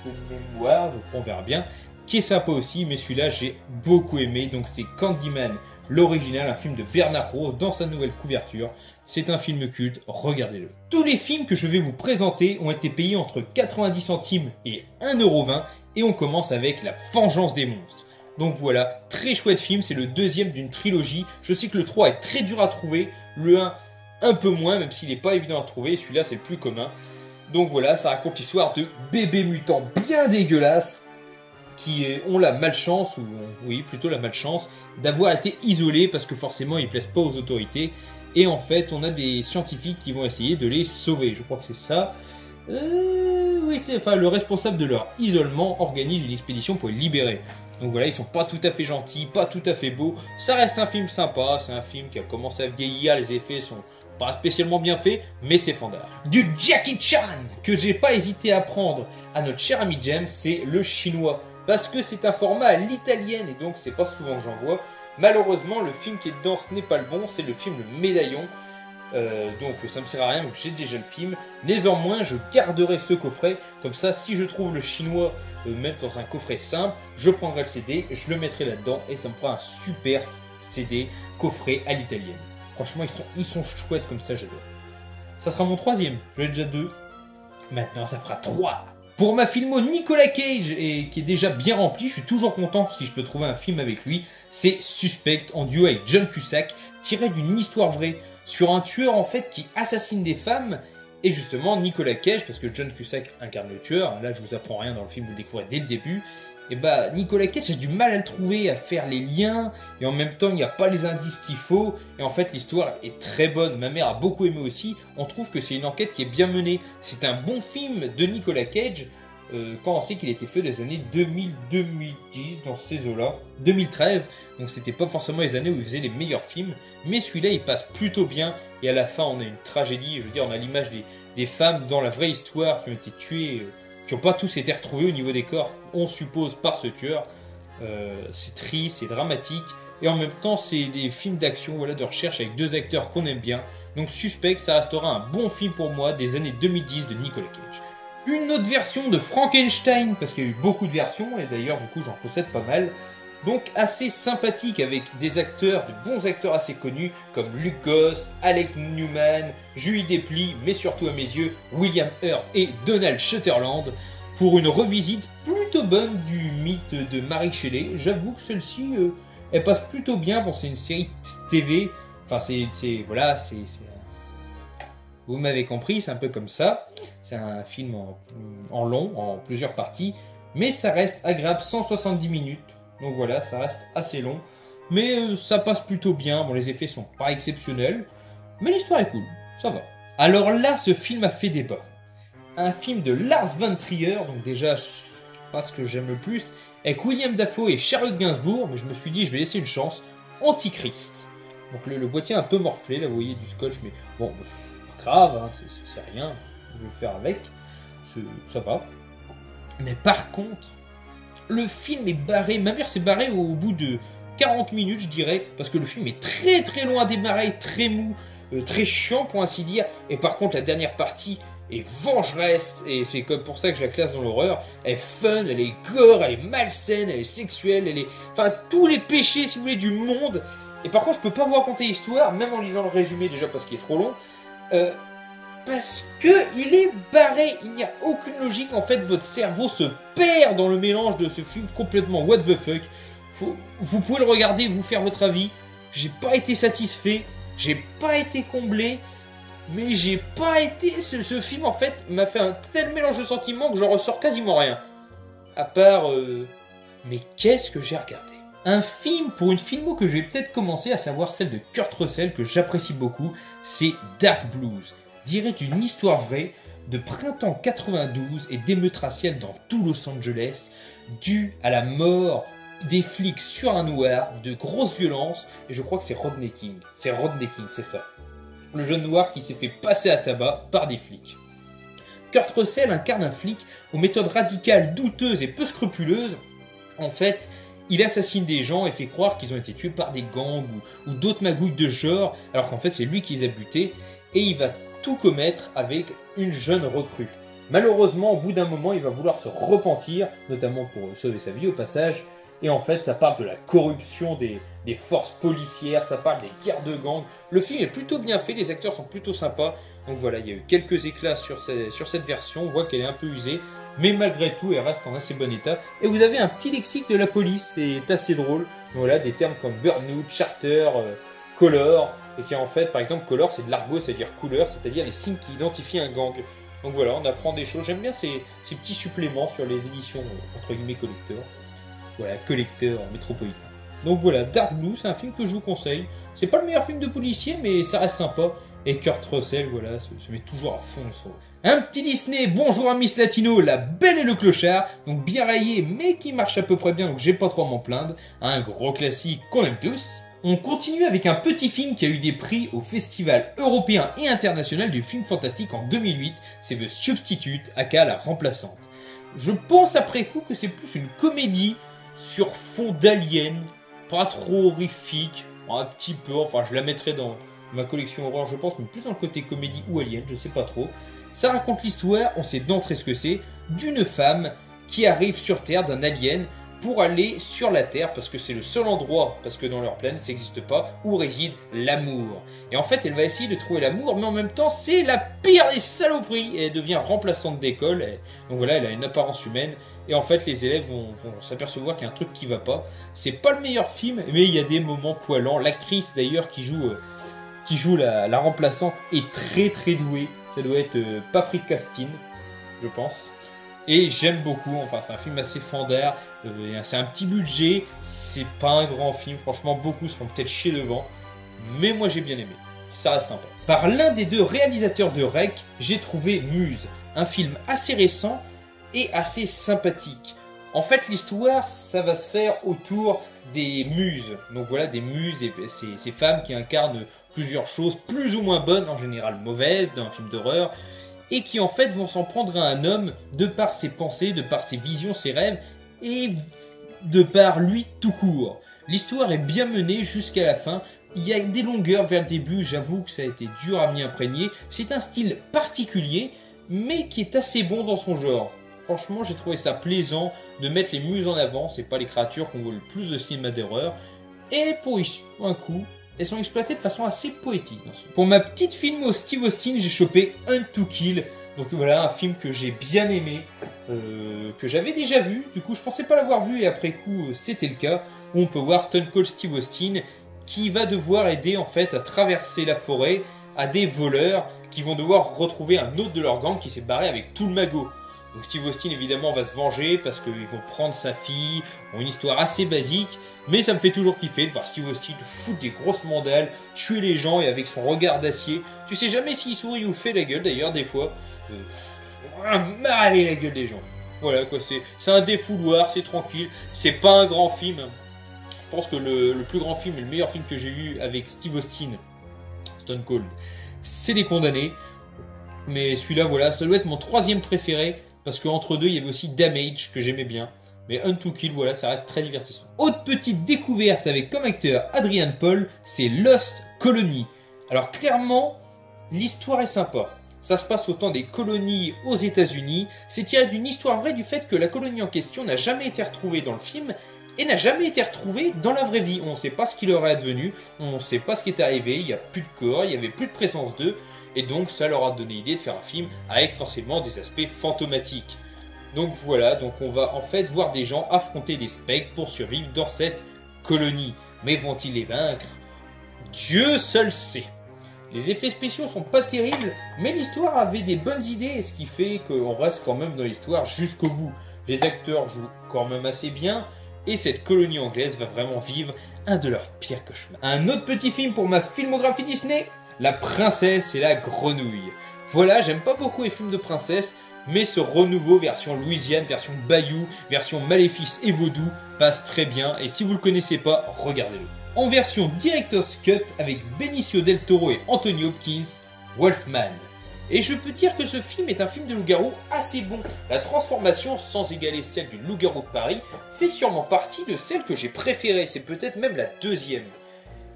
de mémoire, je crois on verra bien, qui est sympa aussi, mais celui-là j'ai beaucoup aimé, donc c'est Candyman, l'original, un film de Bernard Rose dans sa nouvelle couverture. C'est un film culte, regardez-le. Tous les films que je vais vous présenter ont été payés entre 90 centimes et 1,20 € et on commence avec La Vengeance des monstres. Donc voilà, très chouette film, c'est le deuxième d'une trilogie. Je sais que le 3 est très dur à trouver, le 1 un peu moins, même s'il n'est pas évident à trouver, celui-là c'est le plus commun. Donc voilà, ça raconte l'histoire de bébés mutants bien dégueulasses qui ont la malchance, ou oui, plutôt la malchance, d'avoir été isolés parce que forcément ils ne plaisent pas aux autorités. Et en fait, on a des scientifiques qui vont essayer de les sauver. Je crois que c'est ça. Oui, enfin, le responsable de leur isolement organise une expédition pour les libérer. Donc voilà, ils sont pas tout à fait gentils, pas tout à fait beaux. Ça reste un film sympa, c'est un film qui a commencé à vieillir, les effets sont pas spécialement bien faits, mais c'est fandard. Du Jackie Chan, que j'ai pas hésité à prendre à notre cher ami James, c'est le chinois. Parce que c'est un format à l'italienne et donc c'est pas souvent que j'en vois. Malheureusement, le film qui est dedans, ce n'est pas le bon, c'est le film Le Médaillon. Donc ça me sert à rien, donc j'ai déjà le film. Néanmoins, je garderai ce coffret. Comme ça, si je trouve le chinois même dans un coffret simple, je prendrai le CD, je le mettrai là-dedans et ça me fera un super CD coffret à l'italienne. Franchement, ils sont chouettes comme ça, j'adore. Ça sera mon troisième, j'en ai déjà 2. Maintenant, ça fera 3. Pour ma filmo Nicolas Cage, et qui est déjà bien rempli, je suis toujours content si je peux trouver un film avec lui. C'est Suspect, en duo avec John Cusack, tiré d'une histoire vraie, sur un tueur en fait qui assassine des femmes. Et justement, Nicolas Cage, parce que John Cusack incarne le tueur, là je vous apprends rien dans le film, vous le découvrez dès le début. Et bah Nicolas Cage, j'ai du mal à le trouver, à faire les liens, et en même temps il n'y a pas les indices qu'il faut, et en fait l'histoire est très bonne, ma mère a beaucoup aimé aussi, on trouve que c'est une enquête qui est bien menée, c'est un bon film de Nicolas Cage, quand on sait qu'il était fait des années 2000-2010, dans ces eaux-là, 2013, donc c'était pas forcément les années où il faisait les meilleurs films, mais celui-là il passe plutôt bien, et à la fin on a une tragédie, je veux dire on a l'image des femmes dans la vraie histoire qui ont été tuées, qui n'ont pas tous été retrouvés au niveau des corps, on suppose, par ce tueur. C'est triste, c'est dramatique, et en même temps, c'est des films d'action, voilà, de recherche avec deux acteurs qu'on aime bien. Donc Suspect, ça restera un bon film pour moi des années 2010 de Nicolas Cage. Une autre version de Frankenstein, parce qu'il y a eu beaucoup de versions, et d'ailleurs, du coup, j'en possède pas mal. Donc assez sympathique avec des acteurs, de bons acteurs assez connus comme Luke Goss, Alec Newman, Julie Desplis, mais surtout à mes yeux William Hurt et Donald Sutherland pour une revisite plutôt bonne du mythe de Mary Shelley. J'avoue que celle-ci, elle passe plutôt bien. Bon, c'est une série TV, enfin voilà, vous m'avez compris, c'est un peu comme ça. C'est un film en long, en plusieurs parties, mais ça reste agréable, 170 minutes. Donc voilà, ça reste assez long, mais ça passe plutôt bien. Bon, les effets sont pas exceptionnels, mais l'histoire est cool, ça va. Alors là, ce film a fait débat. Un film de Lars von Trier, donc déjà, pas ce que j'aime le plus, avec William Dafoe et Charlotte Gainsbourg, mais je me suis dit, je vais laisser une chance. Antichrist. Donc le boîtier un peu morflé, là, vous voyez, du scotch, mais bon, c'est pas grave, hein, c'est rien, je vais le faire avec, ça va. Mais par contre, le film est barré, ma mère s'est barrée au bout de 40 minutes, je dirais, parce que le film est très très loin à démarrer, très mou, très chiant pour ainsi dire, et par contre la dernière partie est vengeresse, et c'est comme pour ça que je la classe dans l'horreur. Elle est fun, elle est gore, elle est malsaine, elle est sexuelle, elle est... Enfin, tous les péchés, si vous voulez, du monde. Et par contre, je peux pas vous raconter l'histoire, même en lisant le résumé, déjà parce qu'il est trop long, parce que il est barré, il n'y a aucune logique, en fait, votre cerveau se perd dans le mélange de ce film complètement what the fuck. Vous pouvez le regarder, vous faire votre avis. J'ai pas été satisfait, j'ai pas été comblé, mais j'ai pas été... Ce film, en fait, m'a fait un tel mélange de sentiments que j'en ressors quasiment rien. À part... Mais qu'est-ce que j'ai regardé? Un film pour une filmo que je vais peut-être commencer, à savoir celle de Kurt Russell, que j'apprécie beaucoup, c'est Dark Blues. Dirait d'une histoire vraie de printemps 92 et d'émeutes raciales dans tout Los Angeles, due à la mort des flics sur un noir, de grosses violences, et je crois que c'est Rodney King. C'est Rodney King, c'est ça. Le jeune noir qui s'est fait passer à tabac par des flics. Kurt Russell incarne un flic aux méthodes radicales, douteuses et peu scrupuleuses. En fait, il assassine des gens et fait croire qu'ils ont été tués par des gangs ou d'autres magouilles de genre, alors qu'en fait c'est lui qui les a butés, et il va tout commettre avec une jeune recrue. Malheureusement, au bout d'un moment, il va vouloir se repentir, notamment pour sauver sa vie au passage, et en fait ça parle de la corruption des forces policières, ça parle des guerres de gangs. Le film est plutôt bien fait, les acteurs sont plutôt sympas, donc voilà, il y a eu quelques éclats sur cette version, on voit qu'elle est un peu usée, mais malgré tout, elle reste en assez bon état. Et vous avez un petit lexique de la police, c'est assez drôle. Voilà, des termes comme burnout, charter, color, et qui en fait, par exemple, color, c'est de l'argot, c'est-à-dire couleur, c'est-à-dire les signes qui identifient un gang. Donc voilà, on apprend des choses. J'aime bien ces petits suppléments sur les éditions, entre guillemets, collector. Voilà, collecteur métropolitain. Donc voilà, Dark Blue, c'est un film que je vous conseille. C'est pas le meilleur film de policier, mais ça reste sympa. Et Kurt Russell, voilà, se met toujours à fond sur... Un petit Disney, bonjour à Miss Latino, La Belle et le Clochard, donc bien rayé, mais qui marche à peu près bien, donc j'ai pas trop à m'en plaindre. Un gros classique qu'on aime tous. On continue avec un petit film qui a eu des prix au Festival européen et international du film fantastique en 2008, c'est The Substitute, aka La Remplaçante. Je pense après coup que c'est plus une comédie sur fond d'alien, pas trop horrifique, un petit peu, enfin je la mettrai dans ma collection horreur je pense, mais plus dans le côté comédie ou alien, je sais pas trop. Ça raconte l'histoire, on sait d'entrée ce que c'est, d'une femme qui arrive sur Terre, d'un alien, pour aller sur la Terre, parce que c'est le seul endroit, parce que dans leur planète ça n'existe pas, où réside l'amour. Et en fait elle va essayer de trouver l'amour, mais en même temps c'est la pire des saloperies, et elle devient remplaçante d'école, donc voilà, elle a une apparence humaine, et en fait les élèves vont s'apercevoir qu'il y a un truc qui va pas. C'est pas le meilleur film, mais il y a des moments poilants. L'actrice d'ailleurs qui joue la remplaçante est très très douée, ça doit être Paprika Steen, je pense. Et j'aime beaucoup, enfin c'est un film assez fandard, c'est un petit budget, c'est pas un grand film, franchement beaucoup se font peut-être chier devant, mais moi j'ai bien aimé, ça reste sympa. Par l'un des deux réalisateurs de Rec, j'ai trouvé Muse, un film assez récent et assez sympathique. En fait l'histoire, ça va se faire autour des muses, donc voilà des muses, et ces femmes qui incarnent plusieurs choses plus ou moins bonnes, en général mauvaises, dans un film d'horreur, et qui en fait vont s'en prendre à un homme de par ses pensées, de par ses visions, ses rêves, et de par lui tout court. L'histoire est bien menée jusqu'à la fin, il y a des longueurs vers le début, j'avoue que ça a été dur à m'y imprégner, c'est un style particulier, mais qui est assez bon dans son genre. Franchement, j'ai trouvé ça plaisant de mettre les muses en avant, c'est pas les créatures qu'on voit le plus de cinéma d'horreur, et pour un coup, elles sont exploitées de façon assez poétique. Pour ma petite film au Steve Austin, j'ai chopé Hunt to Kill. Donc voilà, un film que j'ai bien aimé, que j'avais déjà vu. Du coup, je pensais pas l'avoir vu et après coup, c'était le cas. Où on peut voir Stone Cold Steve Austin qui va devoir aider en fait à traverser la forêt à des voleurs qui vont devoir retrouver un autre de leur gang qui s'est barré avec tout le magot. Donc Steve Austin évidemment va se venger parce qu'ils vont prendre sa fille, ont une histoire assez basique, mais ça me fait toujours kiffer de voir Steve Austin foutre des grosses mandales, tuer les gens et avec son regard d'acier. Tu sais jamais s'il sourit ou fait la gueule d'ailleurs des fois. Marrer la gueule des gens. Voilà quoi, c'est un défouloir, c'est tranquille, c'est pas un grand film. Je pense que le plus grand film et le meilleur film que j'ai eu avec Steve Austin, Stone Cold, c'est Les Condamnés. Mais celui-là voilà, ça doit être mon troisième préféré. Parce qu'entre deux, il y avait aussi Damage, que j'aimais bien. Mais Hunt to Kill, voilà, ça reste très divertissant. Autre petite découverte avec comme acteur Adrian Paul, c'est Lost Colony. Alors clairement, l'histoire est sympa. Ça se passe au temps des colonies aux États-Unis. C'est tiré d'une histoire vraie du fait que la colonie en question n'a jamais été retrouvée dans le film et n'a jamais été retrouvée dans la vraie vie. On ne sait pas ce qui leur est advenu, on ne sait pas ce qui est arrivé, il n'y a plus de corps, il n'y avait plus de présence d'eux. Et donc ça leur a donné l'idée de faire un film avec forcément des aspects fantomatiques. Donc voilà, donc on va en fait voir des gens affronter des spectres pour survivre dans cette colonie. Mais vont-ils les vaincre? Dieu seul sait. Les effets spéciaux sont pas terribles, mais l'histoire avait des bonnes idées, ce qui fait qu'on reste quand même dans l'histoire jusqu'au bout. Les acteurs jouent quand même assez bien, et cette colonie anglaise va vraiment vivre un de leurs pires cauchemars. Un autre petit film pour ma filmographie Disney, La Princesse et la Grenouille. Voilà, j'aime pas beaucoup les films de princesse, mais ce renouveau version Louisiane, version Bayou, version Maléfice et Vaudou passe très bien, et si vous le connaissez pas, regardez-le. En version Director's Cut avec Benicio del Toro et Anthony Hopkins, Wolfman. Et je peux dire que ce film est un film de loup-garou assez bon. La transformation, sans égaler celle du loup-garou de Paris, fait sûrement partie de celle que j'ai préférée, c'est peut-être même la deuxième.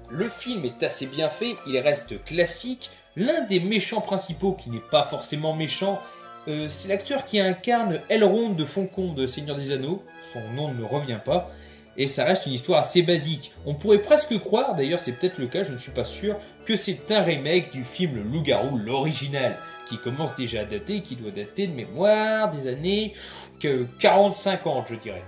Le film est assez bien fait, il reste classique. L'un des méchants principaux, qui n'est pas forcément méchant, c'est l'acteur qui incarne Elrond de Foncombe de Seigneur des Anneaux. Son nom ne me revient pas. Et ça reste une histoire assez basique. On pourrait presque croire, d'ailleurs c'est peut-être le cas, je ne suis pas sûr, que c'est un remake du film Le Loup-garou, l'original, qui commence déjà à dater, qui doit dater de mémoire des années 40-50 je dirais.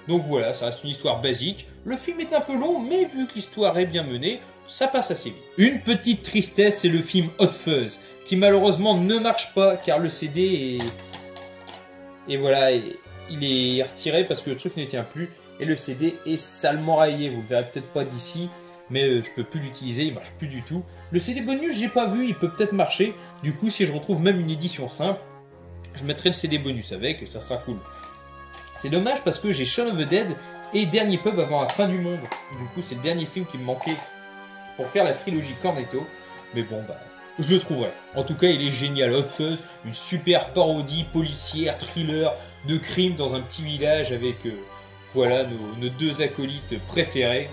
Donc voilà, ça reste une histoire basique. Le film est un peu long, mais vu que l'histoire est bien menée, ça passe assez vite. Une petite tristesse, c'est le film Hot Fuzz, qui malheureusement ne marche pas, car le CD est... Et voilà, il est retiré parce que le truc ne tient plus, et le CD est salement rayé. Vous le verrez peut-être pas d'ici, mais je peux plus l'utiliser, il marche plus du tout. Le CD bonus, j'ai pas vu, il peut peut-être marcher. Du coup, si je retrouve même une édition simple, je mettrai le CD bonus avec, et ça sera cool. C'est dommage parce que j'ai Shaun of the Dead et Dernier Pub avant la fin du monde. Du coup, c'est le dernier film qui me manquait pour faire la trilogie Cornetto. Mais bon, bah, je le trouverai. En tout cas, il est génial. Hot Fuzz, une super parodie policière, thriller, de crime dans un petit village avec voilà, nos deux acolytes préférés,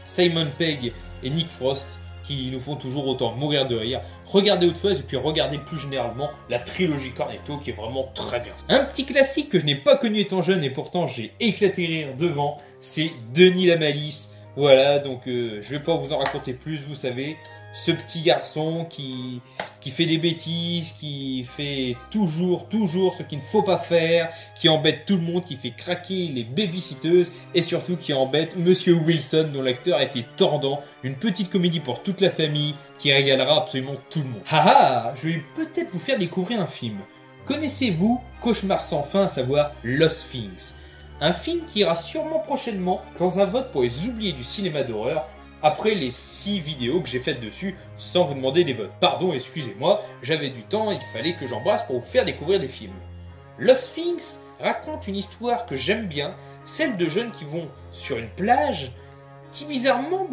Simon Pegg et Nick Frost, qui nous font toujours autant mourir de rire. Regardez Outfuzz et puis regardez plus généralement la trilogie Cornetto qui est vraiment très bien. Un petit classique que je n'ai pas connu étant jeune et pourtant j'ai éclaté rire devant, c'est Denis la Malice. Voilà, donc je vais pas vous en raconter plus, vous savez, ce petit garçon qui fait des bêtises, qui fait toujours ce qu'il ne faut pas faire, qui embête tout le monde, qui fait craquer les babysitteuses et surtout qui embête Monsieur Wilson dont l'acteur était tordant. Une petite comédie pour toute la famille qui régalera absolument tout le monde. Haha, je vais peut-être vous faire découvrir un film. Connaissez-vous Cauchemar sans fin, à savoir Lost Things? Un film qui ira sûrement prochainement dans un vote pour les oubliés du cinéma d'horreur après les 6 vidéos que j'ai faites dessus sans vous demander des votes. Pardon, excusez-moi, j'avais du temps et il fallait que j'embrasse pour vous faire découvrir des films. Lost Things raconte une histoire que j'aime bien, celle de jeunes qui vont sur une plage qui bizarrement,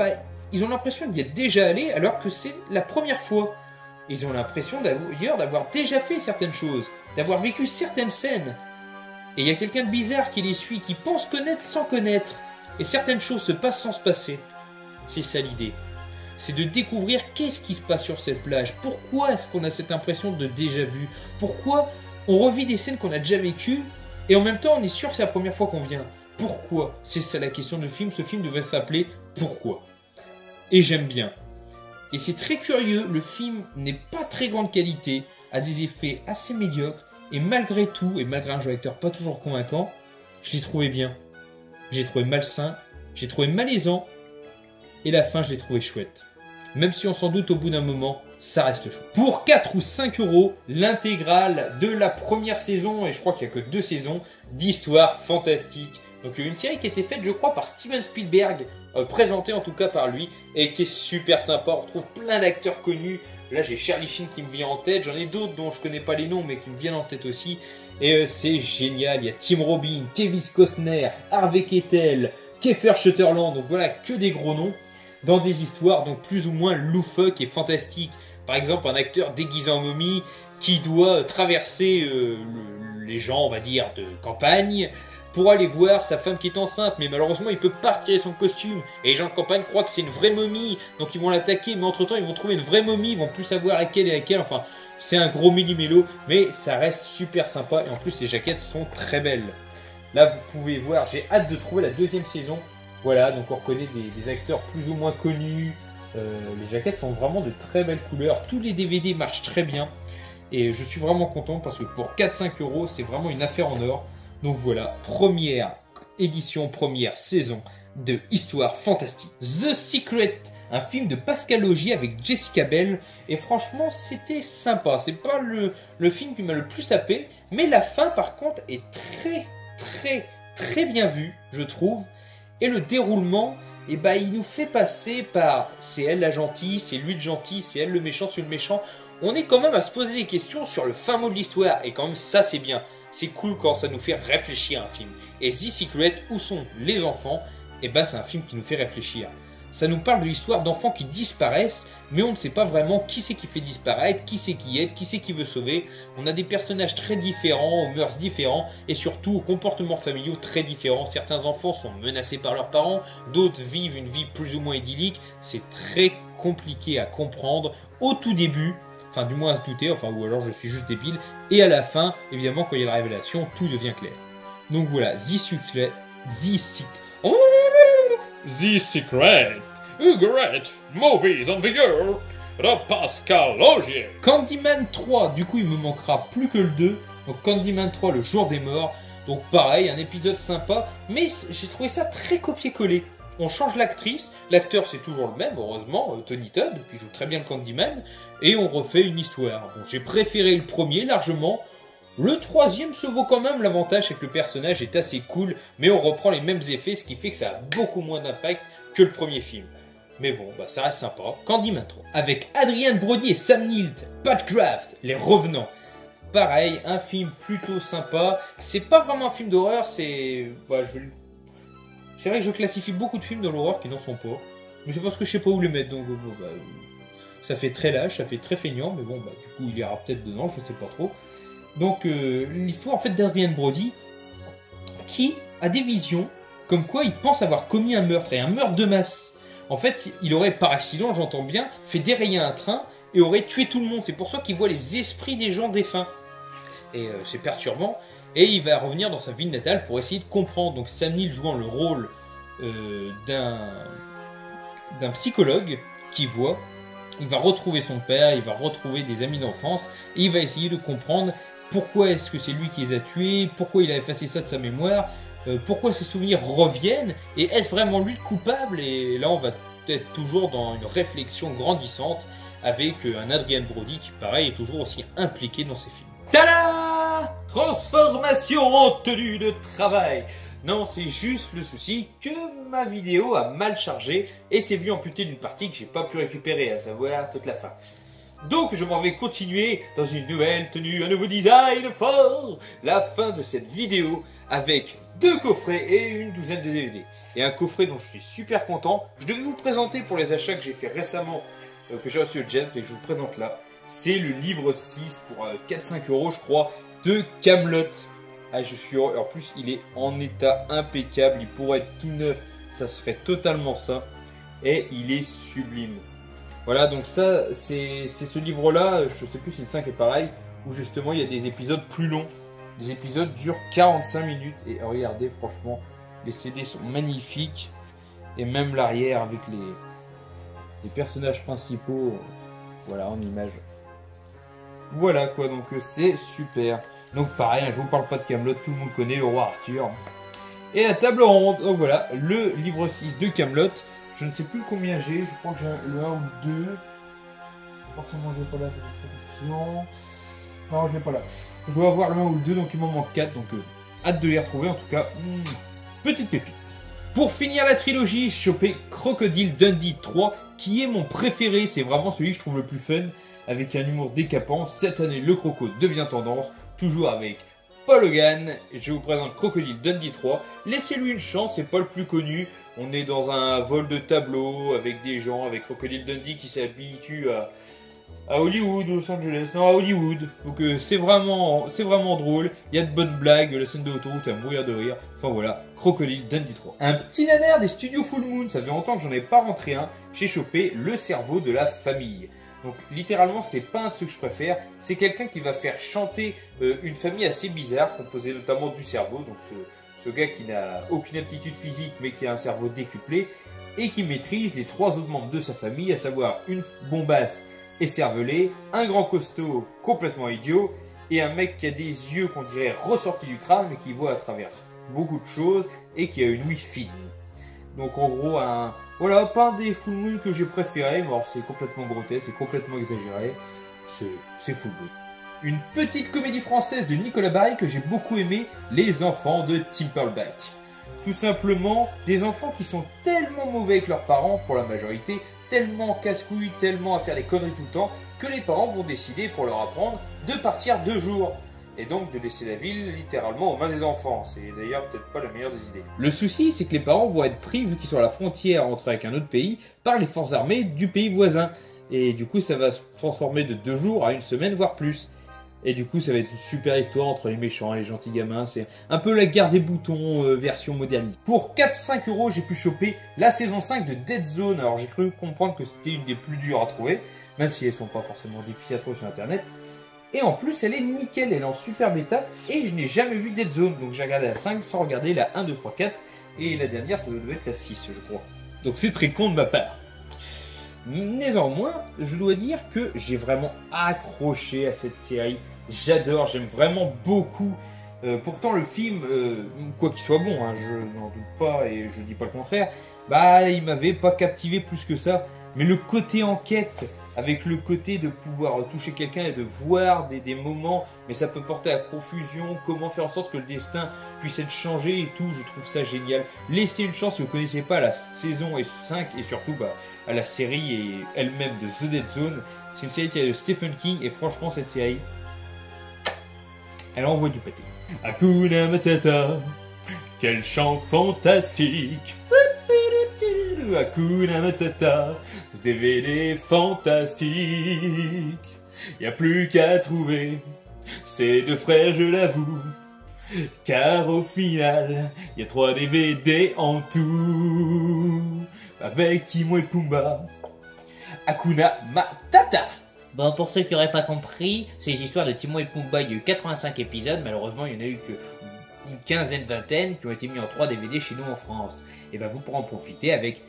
ils ont l'impression d'y être déjà allés alors que c'est la première fois. Ils ont l'impression d'ailleurs d'avoir déjà fait certaines choses, d'avoir vécu certaines scènes. Et il y a quelqu'un de bizarre qui les suit, qui pense connaître sans connaître. Et certaines choses se passent sans se passer. C'est ça l'idée. C'est de découvrir qu'est-ce qui se passe sur cette plage. Pourquoi est-ce qu'on a cette impression de déjà vu? Pourquoi on revit des scènes qu'on a déjà vécues et en même temps on est sûr que c'est la première fois qu'on vient? Pourquoi? C'est ça la question du film. Ce film devait s'appeler Pourquoi? Et j'aime bien. Et c'est très curieux, le film n'est pas très grande qualité, a des effets assez médiocres. Et malgré tout, et malgré un jeu d'acteur pas toujours convaincant, je l'ai trouvé bien. J'ai trouvé malsain, j'ai trouvé malaisant, et la fin je l'ai trouvé chouette. Même si on s'en doute au bout d'un moment, ça reste chouette. Pour 4 ou 5 euros, l'intégrale de la première saison, et je crois qu'il n'y a que 2 saisons, d'Histoire fantastique. Donc une série qui a été faite je crois par Steven Spielberg, présentée en tout cas par lui, et qui est super sympa, on retrouve plein d'acteurs connus. Là j'ai Charlie Sheen qui me vient en tête, j'en ai d'autres dont je connais pas les noms mais qui me viennent en tête aussi. Et c'est génial, il y a Tim Robbins, Kevin Costner, Harvey Keitel, Kiefer Sutherland, donc voilà que des gros noms dans des histoires donc plus ou moins loufoques et fantastiques. Par exemple un acteur déguisé en momie qui doit traverser les gens on va dire de campagne pour aller voir sa femme qui est enceinte, mais malheureusement il peut pas retirer son costume, et les gens de campagne croient que c'est une vraie momie, donc ils vont l'attaquer, mais entre temps ils vont trouver une vraie momie, ils vont plus savoir laquelle et laquelle, enfin c'est un gros mini-mélo, mais ça reste super sympa, et en plus les jaquettes sont très belles. Là vous pouvez voir, j'ai hâte de trouver la 2e saison, voilà, donc on reconnaît des acteurs plus ou moins connus, les jaquettes sont vraiment de très belles couleurs, tous les DVD marchent très bien, et je suis vraiment content parce que pour 4-5 euros c'est vraiment une affaire en or. Donc voilà, première édition, première saison de Histoire fantastique. The Secret, un film de Pascal Augier avec Jessica Biel. Et franchement, c'était sympa. C'est pas le film qui m'a le plus happé. Mais la fin, par contre, est très bien vue, je trouve. Et le déroulement, il nous fait passer par c'est elle la gentille, c'est lui le gentil, c'est elle le méchant, c'est le méchant. On est quand même à se poser des questions sur le fin mot de l'histoire. Et quand même, ça, c'est bien. C'est cool quand ça nous fait réfléchir à un film. Et The Secret, où sont les enfants? Et c'est un film qui nous fait réfléchir. Ça nous parle de l'histoire d'enfants qui disparaissent, mais on ne sait pas vraiment qui c'est qui fait disparaître, qui c'est qui aide, qui c'est qui veut sauver. On a des personnages très différents, aux mœurs différents, et surtout aux comportements familiaux très différents. Certains enfants sont menacés par leurs parents, d'autres vivent une vie plus ou moins idyllique. C'est très compliqué à comprendre au tout début. Enfin, du moins à se douter, ou alors je suis juste débile. Et à la fin, évidemment, quand il y a la révélation, tout devient clair. Donc voilà, The Secret, a great movies on video de Pascal Augier. Candyman 3, du coup il me manquera plus que le 2. Donc Candyman 3, le jour des morts. Donc pareil, un épisode sympa, mais j'ai trouvé ça très copié-collé. On change l'actrice, l'acteur c'est toujours le même, heureusement, Tony Todd, qui joue très bien le Candyman, et on refait une histoire. Bon, j'ai préféré le premier largement, le 3e se vaut quand même, l'avantage c'est que le personnage est assez cool, mais on reprend les mêmes effets, ce qui fait que ça a beaucoup moins d'impact que le premier film. Mais bon, ça reste sympa. Candyman 3, avec Adrien Brody et Sam Neill, Pat Kraft, Les Revenants. Pareil, un film plutôt sympa, c'est pas vraiment un film d'horreur, c'est... C'est vrai que je classifie beaucoup de films de l'horreur qui n'en sont pas. Mais c'est parce que je sais pas où les mettre. Donc ça fait très lâche, ça fait très feignant. Mais bon, du coup, il ira peut-être dedans, je sais pas trop. Donc l'histoire en fait d'Adrien Brody qui a des visions comme quoi il pense avoir commis un meurtre, et un meurtre de masse. En fait, il aurait par accident, j'entends bien, fait dérailler un train et aurait tué tout le monde. C'est pour ça qu'il voit les esprits des gens défunts. Et c'est perturbant. Et il va revenir dans sa ville natale pour essayer de comprendre. Donc Sam Neill jouant le rôle d'un psychologue qui voit. Il va retrouver son père, il va retrouver des amis d'enfance et il va essayer de comprendre pourquoi est-ce que c'est lui qui les a tués, pourquoi il a effacé ça de sa mémoire, pourquoi ses souvenirs reviennent et est-ce vraiment lui le coupable. Et là on va être toujours dans une réflexion grandissante avec un Adrien Brody qui pareil est toujours aussi impliqué dans ses films. Tada! Transformation en tenue de travail. Non, c'est juste le souci que ma vidéo a mal chargé et s'est vue amputée d'une partie que j'ai pas pu récupérer, à savoir toute la fin. Donc je m'en vais continuer dans une nouvelle tenue, un nouveau design for la fin de cette vidéo avec 2 coffrets et une douzaine de DVD. Et un coffret dont je suis super content. Je devais vous présenter pour les achats que j'ai fait récemment, que j'ai reçu au Gent et que je vous présente là. C'est le livre 6 pour 4-5 € je crois de Kaamelott. Ah, je suis heureux. En plus, il est en état impeccable. Il pourrait être tout neuf. Ça serait totalement ça. Et il est sublime. Voilà, donc ça, c'est ce livre-là. Je sais plus si le 5 est pareil. Où justement, il y a des épisodes plus longs. Les épisodes durent 45 minutes. Et regardez, franchement, les CD sont magnifiques. Et même l'arrière avec les personnages principaux. Voilà, en image. Voilà quoi, donc c'est super. Donc pareil, je vous parle pas de Kaamelott, tout le monde connaît le roi Arthur. Et la table ronde, donc voilà, le livre 6 de Kaamelott. Je ne sais plus combien j'ai, je crois que j'ai le 1 ou le 2. Forcément je l'ai pas là, non je l'ai pas là. Je dois avoir le 1 ou le 2, donc il m'en manque 4, donc hâte de les retrouver en tout cas. Petite pépite. Pour finir la trilogie, j'ai chopé Crocodile Dundee 3, qui est mon préféré, c'est vraiment celui que je trouve le plus fun, avec un humour décapant. Cette année, le croco devient tendance. Toujours avec Paul Hogan, et je vous présente Crocodile Dundee 3. Laissez-lui une chance, c'est pas le plus connu. On est dans un vol de tableau avec des gens, avec Crocodile Dundee qui s'habitue à Hollywood, Los Angeles, non à Hollywood. Donc c'est vraiment drôle. Il y a de bonnes blagues, la scène de l'autoroute est à mourir de rire. Enfin voilà, Crocodile Dundee 3. Un petit nanar des studios Full Moon, ça faisait longtemps que j'en ai pas rentré un. J'ai chopé Le cerveau de la famille. Donc littéralement c'est pas ce que je préfère, c'est quelqu'un qui va faire chanter une famille assez bizarre, composée notamment du cerveau, donc ce gars qui n'a aucune aptitude physique mais qui a un cerveau décuplé, et qui maîtrise les 3 autres membres de sa famille, à savoir une bombasse écervelée, un grand costaud complètement idiot, et un mec qui a des yeux qu'on dirait ressortis du crâne mais qui voit à travers beaucoup de choses, et qui a une ouïe fine. Donc en gros voilà, pas un des Full Moon que j'ai préféré, mais c'est complètement grotesque, c'est complètement exagéré, c'est Full Moon. Une petite comédie française de Nicolas Barry que j'ai beaucoup aimé, Les enfants de Timberlake. Tout simplement, des enfants qui sont tellement mauvais avec leurs parents, pour la majorité, tellement casse-couilles, tellement à faire des conneries tout le temps, que les parents vont décider pour leur apprendre de partir 2 jours. Et donc de laisser la ville littéralement aux mains des enfants. C'est d'ailleurs peut-être pas la meilleure des idées. Le souci, c'est que les parents vont être pris, vu qu'ils sont à la frontière entre avec un autre pays, par les forces armées du pays voisin. Et du coup, ça va se transformer de 2 jours à 1 semaine, voire plus. Et du coup, ça va être une super histoire entre les méchants et les gentils gamins. C'est un peu la guerre des boutons version modernisée. Pour 4-5 €, j'ai pu choper la saison 5 de Dead Zone. Alors j'ai cru comprendre que c'était une des plus dures à trouver, même si elles sont pas forcément difficiles à trouver sur internet. Et en plus, elle est nickel, elle est en super bêta. Et je n'ai jamais vu Dead Zone. Donc j'ai regardé la 5 sans regarder la 1, 2, 3, 4. Et la dernière, ça devait être la 6, je crois. Donc c'est très con de ma part. Néanmoins, je dois dire que j'ai vraiment accroché à cette série. J'adore, j'aime vraiment beaucoup. Pourtant, le film, quoi qu'il soit bon, hein, je n'en doute pas et je dis pas le contraire, bah, il m'avait pas captivé plus que ça. Mais le côté enquête, avec le côté de pouvoir toucher quelqu'un et de voir des moments, mais ça peut porter à confusion, comment faire en sorte que le destin puisse être changé et tout, je trouve ça génial. Laissez une chance si vous ne connaissez pas la saison 5 et surtout à la série et elle-même de The Dead Zone. C'est une série tirée de Stephen King et franchement cette série, elle envoie du pâté. Hakuna Matata, quel chant fantastique. Hakuna Matata, ce DVD fantastique. Y a plus qu'à trouver ces 2 frères, je l'avoue. Car au final, y a 3 DVD en tout. avec Timon et Pumba. Hakuna Matata. Bon, pour ceux qui n'auraient pas compris, c'est les histoires de Timon et Pumba. Il y a eu 85 épisodes, malheureusement il n'y en a eu que une quinzaine, vingtaine qui ont été mis en 3 DVD chez nous en France. Et ben vous pourrez en profiter avec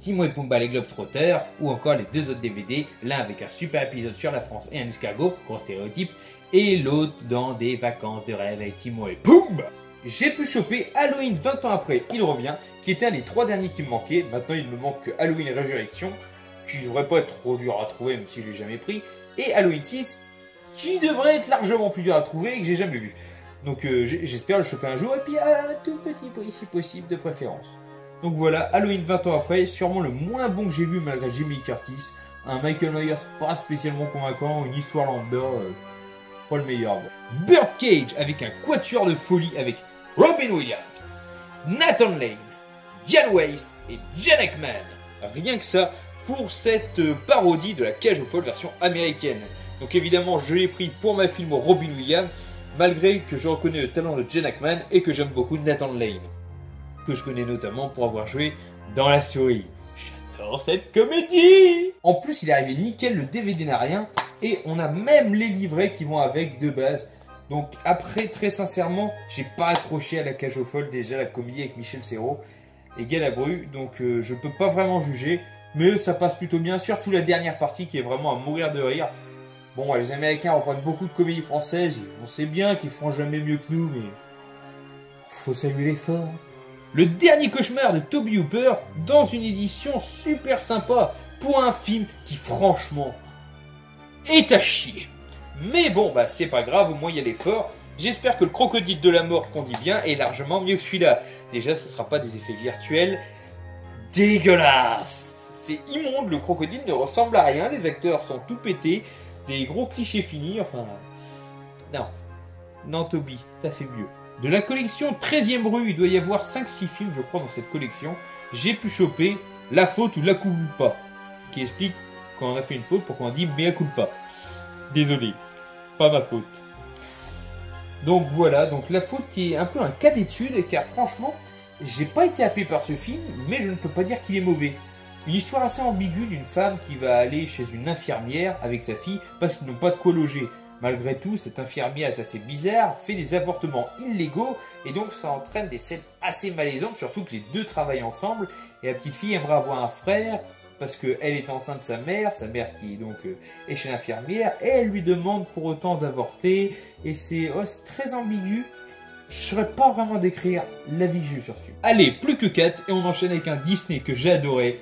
Timon et Pumba les Globetrotters ou encore les 2 autres DVD, l'un avec un super épisode sur la France et un escargot, gros stéréotype, et l'autre dans des vacances de rêve avec Timon et Pumba. J'ai pu choper Halloween 20 ans après, il revient, qui était un des 3 derniers qui me manquaient. Maintenant il ne me manque que Halloween Résurrection, qui ne devrait pas être trop dur à trouver même si je l'ai jamais pris, et Halloween 6, qui devrait être largement plus dur à trouver et que j'ai jamais vu. Donc j'espère le choper un jour, et puis à tout petit prix si possible de préférence. Donc voilà, Halloween 20 ans après, sûrement le moins bon que j'ai vu malgré Jimmy Curtis. Un Michael Myers pas spécialement convaincant, une histoire lambda, pas le meilleur. Birdcage avec un quatuor de folie avec Robin Williams, Nathan Lane, Diane Weiss et Jen Ackman. Rien que ça pour cette parodie de la cage aux folles version américaine. Donc évidemment je l'ai pris pour ma film Robin Williams, malgré que je reconnais le talent de Jen Ackman et que j'aime beaucoup Nathan Lane, que je connais notamment pour avoir joué dans La Souris. J'adore cette comédie. En plus il est arrivé nickel, le DVD n'a rien, et on a même les livrets qui vont avec de base. Donc après, très sincèrement, j'ai pas accroché à la cage aux folles, déjà la comédie avec Michel Serrault et Galabru, donc je peux pas vraiment juger, mais ça passe plutôt bien, surtout la dernière partie qui est vraiment à mourir de rire. Bon, les Américains reprennent beaucoup de comédies françaises, on sait bien qu'ils feront jamais mieux que nous, mais faut saluer l'effort. Le dernier cauchemar de Toby Hooper dans une édition super sympa pour un film qui franchement est à chier. Mais bon, bah c'est pas grave, au moins il y a l'effort. J'espère que le crocodile de la mort qu'on dit bien est largement mieux que celui-là. Déjà, ce sera pas des effets virtuels dégueulasses. C'est immonde, le crocodile ne ressemble à rien, les acteurs sont tout pétés, des gros clichés finis, enfin... Non, Toby, t'as fait mieux. De la collection 13e rue, il doit y avoir 5-6 films, je crois, dans cette collection. J'ai pu choper La faute ou La culpa, qui explique quand on a fait une faute, pourquoi on dit mea culpa. Désolé, pas ma faute. Donc voilà, donc La faute qui est un peu un cas d'étude, car franchement, j'ai pas été happé par ce film, mais je ne peux pas dire qu'il est mauvais. Une histoire assez ambiguë d'une femme qui va aller chez une infirmière avec sa fille parce qu'ils n'ont pas de quoi loger. Malgré tout, cette infirmière est assez bizarre, fait des avortements illégaux, et donc ça entraîne des scènes assez malaisantes, surtout que les deux travaillent ensemble, et la petite fille aimerait avoir un frère, parce qu'elle est enceinte de sa mère qui donc est chez l'infirmière, et elle lui demande pour autant d'avorter, et c'est très ambigu. Je ne saurais pas vraiment décrire la vie que j'ai eue sur ce film. Allez, plus que 4, et on enchaîne avec un Disney que j'ai adoré,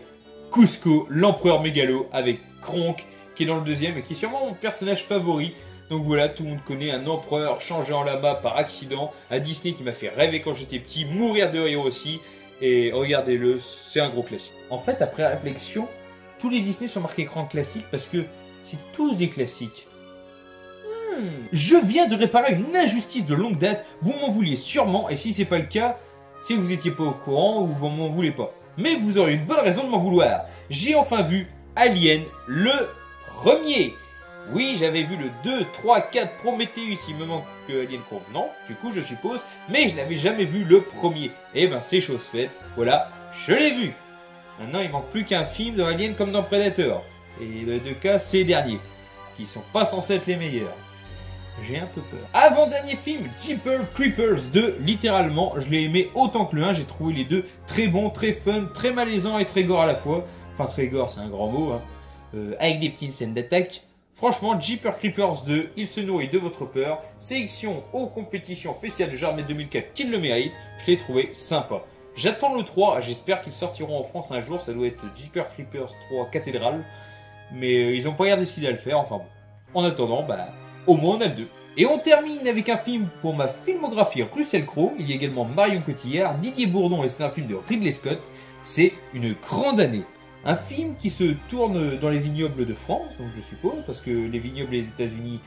Kuzco, l'empereur mégalo, avec Kronk, qui est dans le deuxième, et qui est sûrement mon personnage favori. Donc voilà, tout le monde connaît un empereur changé en lama par accident, un Disney qui m'a fait rêver quand j'étais petit, mourir de rire aussi, et regardez-le, c'est un gros classique. En fait, après réflexion, tous les Disney sont marqués écran classique parce que c'est tous des classiques. Je viens de réparer une injustice de longue date, vous m'en vouliez sûrement, et si c'est pas le cas, c'est que vous n'étiez pas au courant ou vous m'en voulez pas. Mais vous aurez une bonne raison de m'en vouloir. J'ai enfin vu Alien, le premier. Oui, j'avais vu le 2, 3, 4 Prometheus, il me manque que Alien Covenant, du coup je suppose, mais je n'avais jamais vu le premier. Et ben c'est chose faite, voilà, je l'ai vu. Maintenant il manque plus qu'un film de Alien comme dans Predator. Et dans les deux cas, c'est les derniers, qui sont pas censés être les meilleurs. J'ai un peu peur. Avant-dernier film, Jeepers Creepers 2, littéralement, je l'ai aimé autant que le 1, j'ai trouvé les deux très bons, très fun, très malaisants et très gore à la fois. Enfin très gore, c'est un grand mot, hein. Avec des petites scènes d'attaque. Franchement, Jeepers Creepers 2, il se nourrit de votre peur. Sélection aux compétitions officielles de Jarmet 2004 qui le mérite. Je l'ai trouvé sympa. J'attends le 3, j'espère qu'ils sortiront en France un jour. Ça doit être Jeepers Creepers 3 Cathédrale. Mais ils n'ont pas l'air décidé à le faire. Enfin bon. En attendant, bah, au moins on a le 2. Et on termine avec un film pour ma filmographie Russell Crowe. Il y a également Marion Cotillard, Didier Bourdon et c'est un film de Ridley Scott. C'est une grande année. Un film qui se tourne dans les vignobles de France, donc je suppose, parce que les vignobles des États-Unis,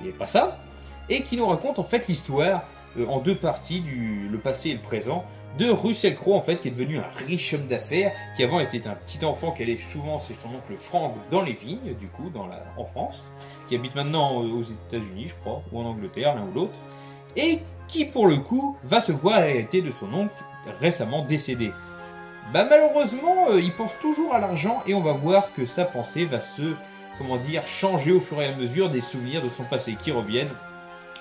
c'est pas ça, et qui nous raconte en fait l'histoire en deux parties, le passé et le présent, de Russell Crowe en fait, qui est devenu un riche homme d'affaires, qui avant était un petit enfant qui allait souvent chez son oncle Frank dans les vignes, du coup, en France, qui habite maintenant aux États-Unis, je crois, ou en Angleterre, l'un ou l'autre, et qui pour le coup va se voir hériter de son oncle récemment décédé. Bah malheureusement, il pense toujours à l'argent et on va voir que sa pensée va se, comment dire, changer au fur et à mesure des souvenirs de son passé qui reviennent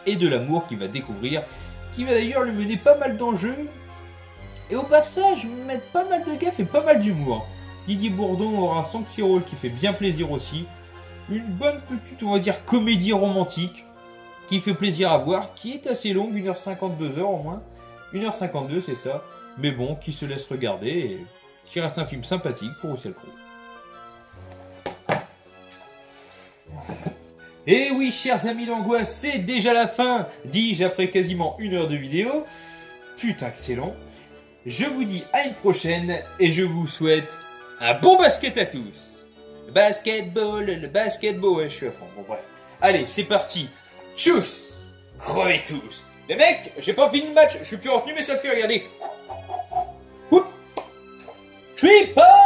et de l'amour qu'il va découvrir, qui va d'ailleurs lui mener pas mal d'enjeux. Et au passage, mettre pas mal de gaffe et pas mal d'humour. Didier Bourdon aura son petit rôle qui fait bien plaisir aussi. Une bonne petite, on va dire, comédie romantique qui fait plaisir à voir, qui est assez longue, 1h50, 2h au moins. 1h52, c'est ça. Mais bon, qui se laisse regarder et qui reste un film sympathique pour Russell Crowe. Et oui, chers amis d'angoisse, c'est déjà la fin, dis-je après quasiment 1 heure de vidéo. Putain que c'est long. Je vous dis à une prochaine et je vous souhaite un bon basket à tous. Le basketball, ouais, je suis à fond, bon bref. Allez, c'est parti. Tchuss. Crevez tous. Les mecs, j'ai pas fini le match, je suis plus retenu mais ça le fait, regardez. Triple!